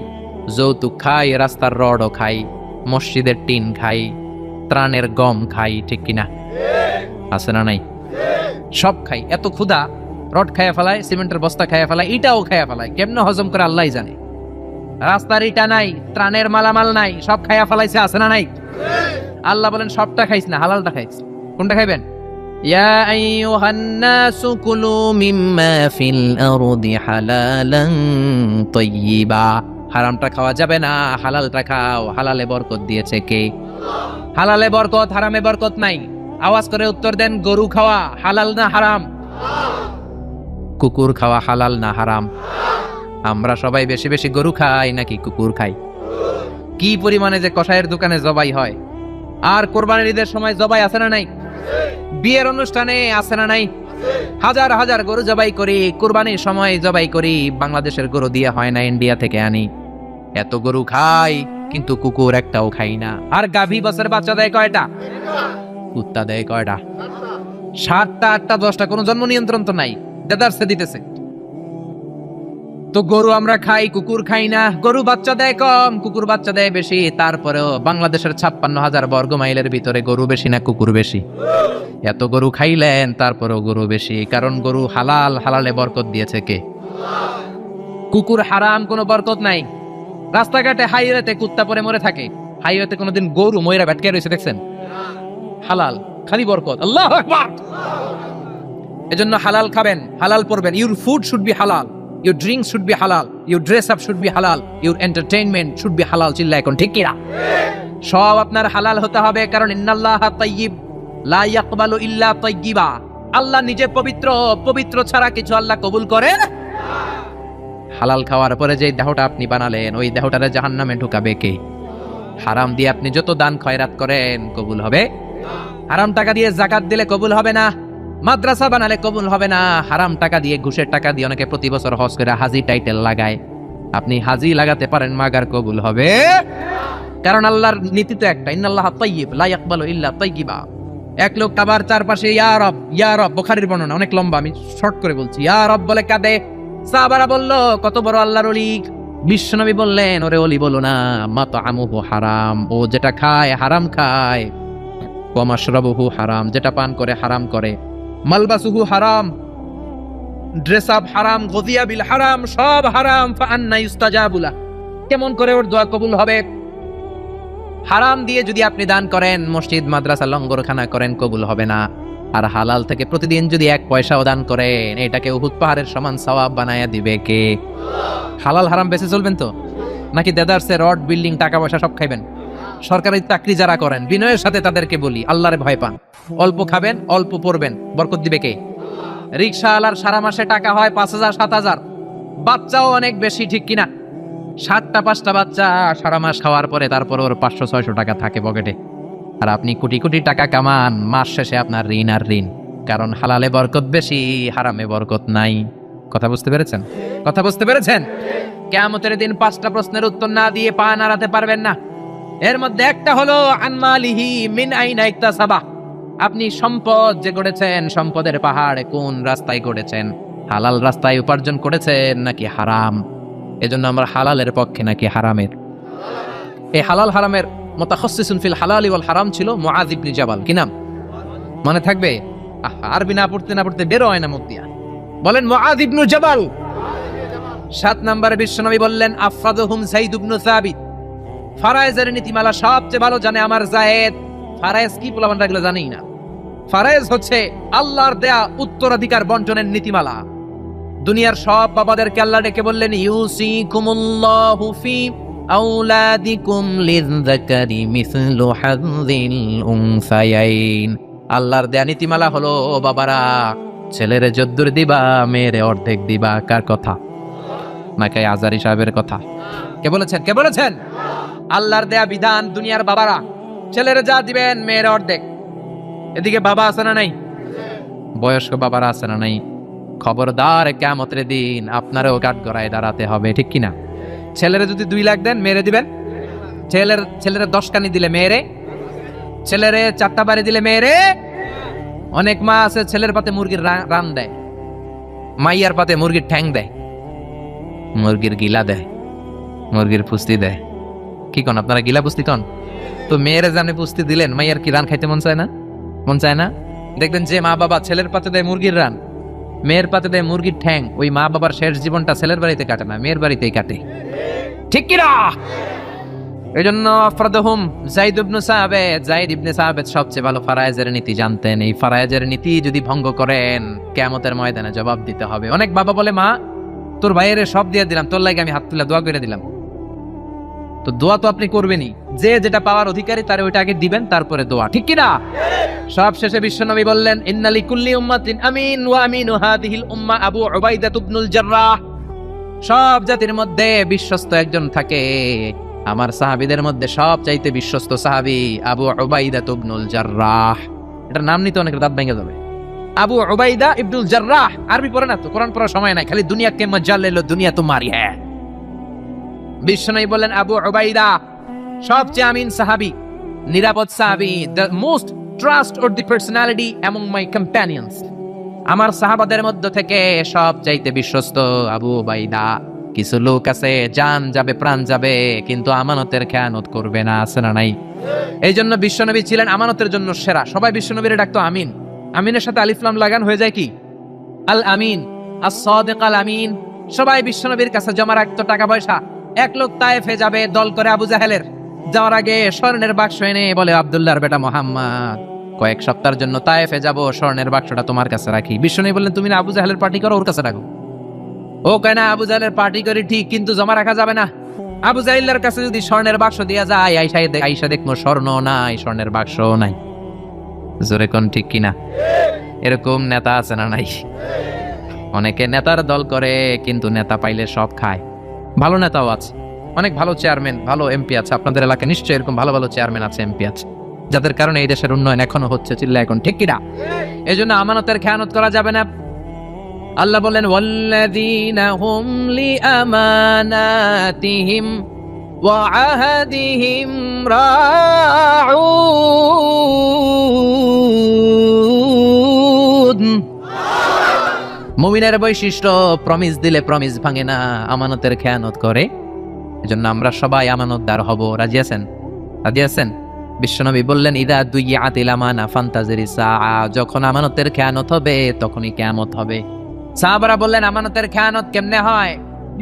যৌতুক খাই, রাস্তার রডও খাই, মসজিদের টিন খাই, ত্রাণের গম খাই, ঠিক কিনা? আছে না নাই? সব খাই। এত ক্ষুধা, রড খাইয়া ফেলায়, সিমেন্টের বস্তা খাইয়া ফেলায়, ইটাও খাইয়া ফেলায়। কেমনে হজম করে আল্লাহই জানে। রাস্তার ইটা নাই, ত্রাণের মালামাল নাই, সব খাইয়া ফেলাইছে, আছে না নাই? আল্লাহ বলেন সবটা খাইস না, হালালটা খাইস। কোনটা খাইবেন? ইয়া আইয়ুহান নাসু কুলু মিম্মা ফিল আরদি হালালান তাইয়্যিবা। হারামটা খাওয়া যাবে না, হালালটা খাও। হালালে বরকত দিয়েছে কে? হালালে বরকত, হারামে বরকত নাই। আওয়াজ করে উত্তর দেন, গরু খাওয়া হালাল না হারাম? কুকুর খাওয়া হালাল না হারাম? আমরা সবাই বেশি বেশি গরু খাই নাকি কুকুর খাই? কি পরিমাণে যে কসাইয়ের দোকানে জবাই হয়। আর কোরবানির ঈদের সময় জবাই আছে না নাই? বিয়ের অনুষ্ঠানে আছে না নাই? হাজার হাজার গরু জবাই করি, কোরবানির সময় জবাই করি। বাংলাদেশের গরু দিয়ে হয় না, ইন্ডিয়া থেকে আনি। এত গরু খাই, কিন্তু কুকুর একটাও খাই না। আর গাভী বছর বাচ্চা দেয় কয়টা? কুত্তা দেয় কয়টা? 7টা, 8টা, 10টা, কোনো জন্ম নিয়ন্ত্রণ তো নাই, দেদারসে দিতেছে। তো গরু আমরা খাই, কুকুর খাই না। গরু বাচ্চা দেয় কম, কুকুর বাচ্চা দেয় বেশি। তারপরেও বাংলাদেশের 56,000 বর্গ মাইলের ভিতরে গরু বেশি না কুকুর বেশি? এত গরু খাইলেন, তারপরেও গরু বেশি। কারণ গরু হালাল, হালালে বরকত দিয়েছে কে? কুকুর হারাম, কোনো বরকত নাই। রাস্তাঘাটে হাইওয়েতে কুত্তা পরে মরে থাকে, হাইওয়েতে কোনোদিন গরু ময়রা ভেটকে রয়েছে দেখছেন? হালাল, খালি বরকত। আল্লাহু আকবার। এজন্য হালাল খাবেন, হালাল পড়বেন। ইউর ফুড শুড বি হালাল, ইউর ড্রিঙ্কস শুড বি হালাল, your dress up should be হালাল, ইউর এন্টারটেইনমেন্ট শুড বি হালাল। চিল্লা এখন ঠিক কিনা? সব আপনার হালাল হতে হবে, কারণ ইন্নাল্লাহা তাইয়্যিব লা ইয়াকবালু ইল্লা তাইয়্যিবা। আল্লাহ নিজে পবিত্র, পবিত্র ছাড়া কিছু আল্লাহ কবুল করে না। হালাল খাওয়ার পরে যে দেহটা আপনি বানালেন, ওই দেহটারে জাহান্নামে ঢুকাবে কে? হারাম দিয়ে আপনি যত দান খয়রাত করেন কবুল হবে? হারাম টাকা দিয়ে যাকাত দিলে কবুল হবে না। মাদ্রাসা বানালে কবুল হবে না। হারাম টাকা দিয়ে, ঘুষের টাকা দিয়ে অনেকে প্রতি বছর হজ করে হাজি টাইটেল লাগায়। আপনি হাজি লাগাতে পারেন, মাগার কবুল হবে? কারণ আল্লাহর নীতি তো একটা, ইন্নাল্লাহা তাইয়্যিব লা ইয়াকবালু ইল্লা তাইয়্যিবা। এক লোক কাবার চারপাশে ইয়া রব, ইয়া রব, বুখারীর বর্ণনা, অনেক লম্বা, আমি শর্ট করে বলছি। ইয়া রব বলে কাঁদে। সাহাবারা বলল, কত বড় আল্লাহর ওলি। বিশ্বনবী বললেন, ওরে ওলি বলো না, মাতআমুহু হারাম, ও যেটা খায় হারাম খায়। ওয়া মাশরাবুহু হারাম, যেটা পান করে হারাম করে। মালবাসুহু হারাম, ড্রেস আপ হারাম, গদিয়া বিল হারাম, সব হারাম। ফাআন্না ইউস্তাজাবু লাহ, কেমন করে ওর দোয়া কবুল হবে? হারাম দিয়ে যদি আপনি দান করেন, মসজিদ মাদ্রাসা লঙ্গরখানা করেন, কবুল হবে না। আর হালাল থেকে প্রতিদিন যদি 1 পয়সাও দান করেন, এটাকে উহুদ পাহাড়ের সমান সওয়াব বানায়া দিবে কে? হালাল হারাম বেঁচে চলবেন তো, নাকি দেদারসে রড, বিল্ডিং, টাকা পয়সা সব খাইবেন? সরকারি চাকরি যারা করেন, বিনয়ের সাথে তাদেরকে বলি, আল্লাহরে ভয় পান। অল্প খাবেন, অল্প পড়বেন, বরকত দিবে কে? রিকশাওয়ালার সারা মাসে টাকা হয় 5,000 7,000, বাচ্চাও অনেক বেশি, ঠিক কিনা? 7টা 5টা বাচ্চা সারা মাস খাওয়ার পরে তারপর ওর 500-600 টাকা থাকে পকেটে। আর আপনি কোটি কোটি টাকা কামান, মাস শেষে আপনার ঋণ আর ঋণ। কারণ হালালে বরকত বেশি, হারামে বরকত নাই। কথা বুঝতে পেরেছেন? কথা বুঝতে পেরেছেন? কিয়ামতের দিন 5টা প্রশ্নের উত্তর না দিয়ে পা নাড়াতে পারবেন না। এর মধ্যে একটা হলো আনমালিহি মিন আইনা ইকতাসাবা। আপনি সম্পদ যে গড়েছেন, সম্পদের পাহাড় কোন রাস্তায় গড়েছেন? হালাল রাস্তায় উপার্জন করেছেন নাকি হারাম? এজন্য আমরা হালালের পক্ষে নাকি হারামের? এই হালাল হারামের মুতাখাসসিসুন ফিল হালালি ওয়াল হারাম ছিল মুআয ইবনে জাবাল। কি নাম মনে থাকবে? আরবি না পড়তে না পড়তে বের হয় না মুখ দিয়া। বলেন মুআয ইবনে জাবাল। 7 নম্বরে বিশ্বনবী বললেন, আফরাদুহুম যায়েদ ইবনে সাবিত। ফারায়েজের নীতিমালা সবচেয়ে ভালো জানে আমার যায়েদ। ফারায়েজ কি পোলাপানরা এগুলো জানেই না। ফারায়েজ হচ্ছে আল্লাহর দেয়া উত্তরাধিকার বন্টনের নীতিমালা। দুনিয়ার সব বাবাদেরকে আল্লাহ ডেকে বললেন, ইউসিকুমুল্লাহু ফি আওলাদিকুম লিযযাকারি মিসলু হাযযিল উনসায়াইন। আল্লাহর দেয়া নীতিমালা হলো, ও বাবারা, ছেলেরে যদ্দুর দিবা, মেয়েরে অর্ধেক দিবা। কার কথা? নাকি আজারি সাহেবের কথা? কে বলেছেন? কে বলেছেন? আল্লাহর দেয়া বিধান। দুনিয়ার বাবারা, ছেলেরে যা দিবেন, মেয়ের অর্ধেক। এদিকে বাবা আছে না নাই? বয়স্ক বাবারা আছে না নাই? খবরদার, কিয়ামতের দিন আপনারও কাঠগড়ায় দাঁড়াতে হবে, ঠিক কিনা? ছেলেরে যদি 2 লাখ দেন, মেয়েরে দিবেন? ছেলেরে 10 কানি দিলে মেয়েরে, ছেলেরে 4টা বাড়ি দিলে মেয়েরে। অনেক মা আছে ছেলের পাতে মুরগির রান দেয়, মাইয়ার পাতে মুরগির ঠ্যাং দেয়, মুরগির গিলা দেয়, মুরগির পুস্তি দেয়। কি কন আপনারা? গিলা পুস্তি কন তো। মেয়েরে জানে পুস্তি দিলেন, মাইয়ার কি রান খাইতে মন চায় না? মন চায় না? দেখবেন যে মা বাবা ছেলের পাতে দেয় মুরগির রান, মেয়ের পাতে দেয় মুরগির ঠ্যাং, ওই মা বাবার শেষ জীবনটা ছেলের বাড়িতে কাটে না, মেয়ের বাড়িতেই কাটে, ঠিক কিনা? এই জন্য আফরাদহুম যায়েদ ইবনে সাহাবেদ সবচেয়ে ভালো ফারায়েজের নীতি জানতেন। এই ফারায়েজের নীতি যদি ভঙ্গ করেন, কিয়ামতের ময়দানে জবাব দিতে হবে। অনেক বাবা বলে, মা তোর ভাইয়ের সব দিয়ে দিলাম, তোর লাগে আমি হাত তুলে দোয়া করে দিলাম। তো দোয়া তো আপনি করবেনই, যে যেটা পাওয়ার অধিকারী তারে ওইটা আগে দিবেন, তারপরে দোয়া, ঠিক কিনা? সব শেষে বিশ্বনবী বললেন, ইন্না লিকুল্লি উম্মাতিন আমিন ওয়া আমিনু হাদিহিল উম্মাহ আবু উবাইদা ইবনুল জাররাহ। সব জাতির মধ্যে বিশ্বস্ত একজন থাকে, আমার সাহাবীদের মধ্যে সবচাইতে বিশ্বস্ত সাহাবী আবু উবাইদা ইবনুল জাররাহ। এটার নাম নিতে অনেকের দাঁত ভেঙে যাবে। আবু উবাইদা ইবনুল জাররাহ। আরবি পড়ে না তো, কোরআন পড়ার সময় নাই, খালি দুনিয়া কে মজা লেলো, দুনিয়া তোমারই হ্যাঁ। বিশ্বনবী বললেন, আবু উবাইদা সবচেয়ে আমিন সাহাবী, নিরাপদ সাহাবী, the most trustworthy personality among my companions। আমার সাহাবাদের মধ্য থেকে সবচাইতে বিশ্বস্ত আবু উবাইদা। কিছু লোক আছে, জান যাবে প্রাণ যাবে, কিন্তু আমানতের খেয়ানত করবে না, আছে না নাই? এই জন্য বিশ্বনবী ছিলেন আমানতের জন্য সেরা। সবাই বিশ্বনবীরে ডাকতো আমিন। আমিনের সাথে আলিফ লাম লাগান হয়ে যায় কি? আল আমিন, আস-সাদিক আল আমিন। সবাই বিশ্বনবীর কাছে জমা রাখতো টাকা পয়সা। এক লোক তায়েফে যাবে দল করে আবু জাহেলের, যাওয়ার আগে স্বর্ণের বাক্স এনে বলে, আব্দুল্লাহর বেটা মোহাম্মদ, কয়েক সপ্তাহের জন্য তায়েফে যাব, স্বর্ণের বাক্সটা তোমার কাছে রাখি। বিশ্বনবী বললেন, তুমি না আবু জাহেলের পার্টি করো, ওর কাছে রাখো। ও কয় না, আবু জাহেলের পার্টি করি ঠিক, কিন্তু জমা রাখা যাবে না। আবু জাহেলের কাছে যদি স্বর্ণের বাক্স দিয়া যায়, আইসা দেখবো স্বর্ণ নাই, স্বর্ণের বাক্স নাই। জোরে কোন ঠিক কিনা? এরকম নেতা আছে না নাই? অনেকে নেতার দল করে, কিন্তু নেতা পাইলে সব খায়। ভালো নেতাও আছে, অনেক ভালো চেয়ারম্যান, ভালো এমপি আছে। আপনাদের এলাকায় নিশ্চয়ই এরকম ভালো ভালো চেয়ারম্যান আছে, এমপি আছে, যাদের কারণে এই দেশের উন্নয়ন এখনো হচ্ছে। চিল্লা এখন ঠিক কিনা? এই জন্য আমানতের খেয়ানত করা যাবে না। আল্লাহ বলেন, ওয়াল্লাযীনা হুম লিআমানাতিহিম ওয়া আহাদিহিম রাউন। মুমিনের বৈশিষ্ট্য, প্রমিস দিলে প্রমিস ভাঙে না, আমানতের খেয়ানত করে। এজন্য আমরা সবাই আমানতদার হব। রাজি আছেন? রাজি আছেন? বিশ্বনবী বললেন, ইদা দুইয়াতিল আমানা ফান্তাজিরি সাআ। যখন আমানতের খেয়ানত হবে, তখনই কিয়ামত হবে। সাহাবারা বললেন, আমানতের খেয়ানত কেমনে হয়?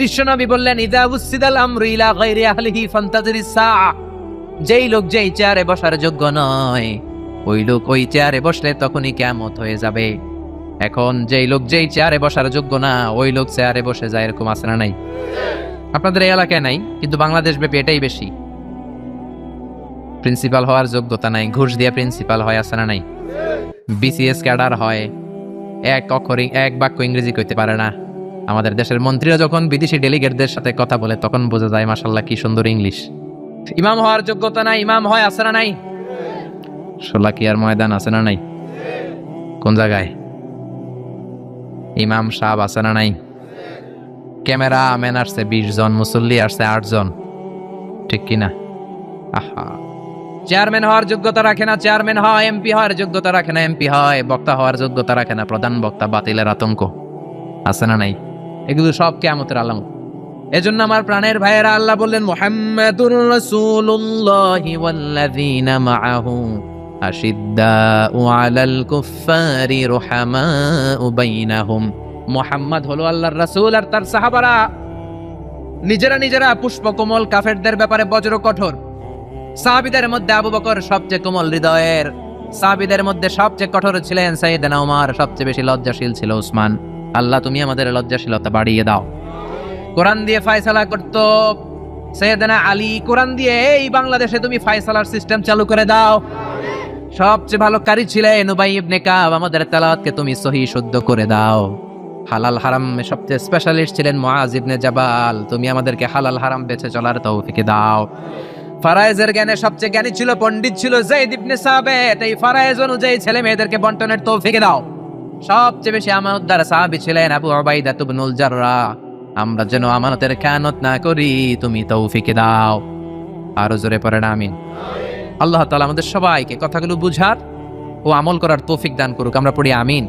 বিশ্বনবী বললেন, ইদা উসিদাল আমরু ইলা গায়রি আহলিহি ফান্তাজিরি সাআ। যেই লোক যেই চেয়ারে বসার যোগ্য নয়, ওই লোক ওই চেয়ারে বসলে তখনই কিয়ামত হয়ে যাবে। এখন যেই লোক যেই চেয়ারে বসার যোগ্য না, ওই লোক চেয়ারে বসে যায়, এরকম আছে না নাই? আপনাদের এই এলাকায় নাই, কিন্তু বাংলাদেশ ব্যাপী এটাই বেশি। প্রিন্সিপাল হওয়ার যোগ্যতা নাই, ঘুষ দিয়ে প্রিন্সিপাল হয়, আছে না নাই? বিসিএস ক্যাডার হয়, এক বাক্য ইংরেজি কইতে পারে না। আমাদের দেশের মন্ত্রীরা যখন বিদেশি ডেলিগেটদের সাথে কথা বলে, তখন বোঝা যায় মাশাআল্লাহ কি সুন্দর ইংলিশ। ইমাম হওয়ার যোগ্যতা নাই, ইমাম হয়, আছে না নাই? শোলাকিয়ার ময়দান আছে না নাই? কোন জায়গায়? ইমাম সাহেব আছে না নাই? ক্যামেরা ম্যান আসছে 20 জন, মুসল্লি আসছে 8 জন, ঠিক কিনা? আহা, চেয়ারম্যান হওয়ার যোগ্যতা রাখে না, চেয়ারম্যান হয়। এমপি হওয়ার যোগ্যতা রাখে না, এমপি হয়। বক্তা হওয়ার যোগ্যতা রাখে না, প্রধান বক্তা। বাতিলের আতঙ্ক, আছে না নাই? এগুলো সব কিয়ামতের আলামত। এজন্য আমার প্রাণের ভাইয়েরা, আল্লাহ বললেন, মুহাম্মাদুর রাসূলুল্লাহি ওয়াল্লাযীনা মাআহু আশিদ্দাউ আলাল কুফফারি রুহামাউ বাইনাহুম। মুহাম্মদ হলো আল্লাহর রাসূল, আর তার সাহাবারা নিজেরা পুষ্পকমল, কাফেরদের ব্যাপারে বজ্র কঠোর। সাহাবীদের মধ্যে আবু বকর সবচেয়ে কোমল হৃদয়ের, সাহাবীদের মধ্যে সবচেয়ে কঠোর ছিলেন সাইয়েদনা ওমর, সবচেয়ে বেশি লজ্জাশীল ছিল উসমান। আল্লাহ তুমি আমাদের লজ্জাশীলতা বাড়িয়ে দাও। কোরআন দিয়ে ফয়সালা করতো সাইয়েদনা আলী, কোরআন দিয়ে এই বাংলাদেশে তুমি ফয়সালার সিস্টেম চালু করে দাও। সবচেয়ে ভালো কারি ছিলেন উবাই ইবনে কাব, আমাদের তেলাওয়াতকে তুমি সহি শুদ্ধ করে দাও। হালাল হারাম সবচেয়ে স্পেশালিস্ট ছিলেন মুআজ ইবনে জাবাল, তুমি আমাদেরকে হালাল হারাম বেঁচে চলার তৌফিক দাও। ফারায়েজের জ্ঞানে সবচেয়ে জ্ঞানী ছিল, পণ্ডিত ছিল যায়েদ ইবনে সাবিত, এই ফারায়েজ অনুযায়ী ছেলে মেয়েদেরকে বন্টনের তৌফিক দাও। সবচেয়ে বেশি আমানতদার সাহাবী ছিলেন আবু উবাইদা ইবনুল জাররাহ, আমরা যেন আমানতের খেয়ানত না করি, তুমি তৌফিক দাও। আরো জোরে পড়েন আমিন। আল্লাহ তাআলা আমাদের সবাইকে কথাগুলো বুঝার ও আমল করার তৌফিক দান করুক, আমরা পড়ি আমিন।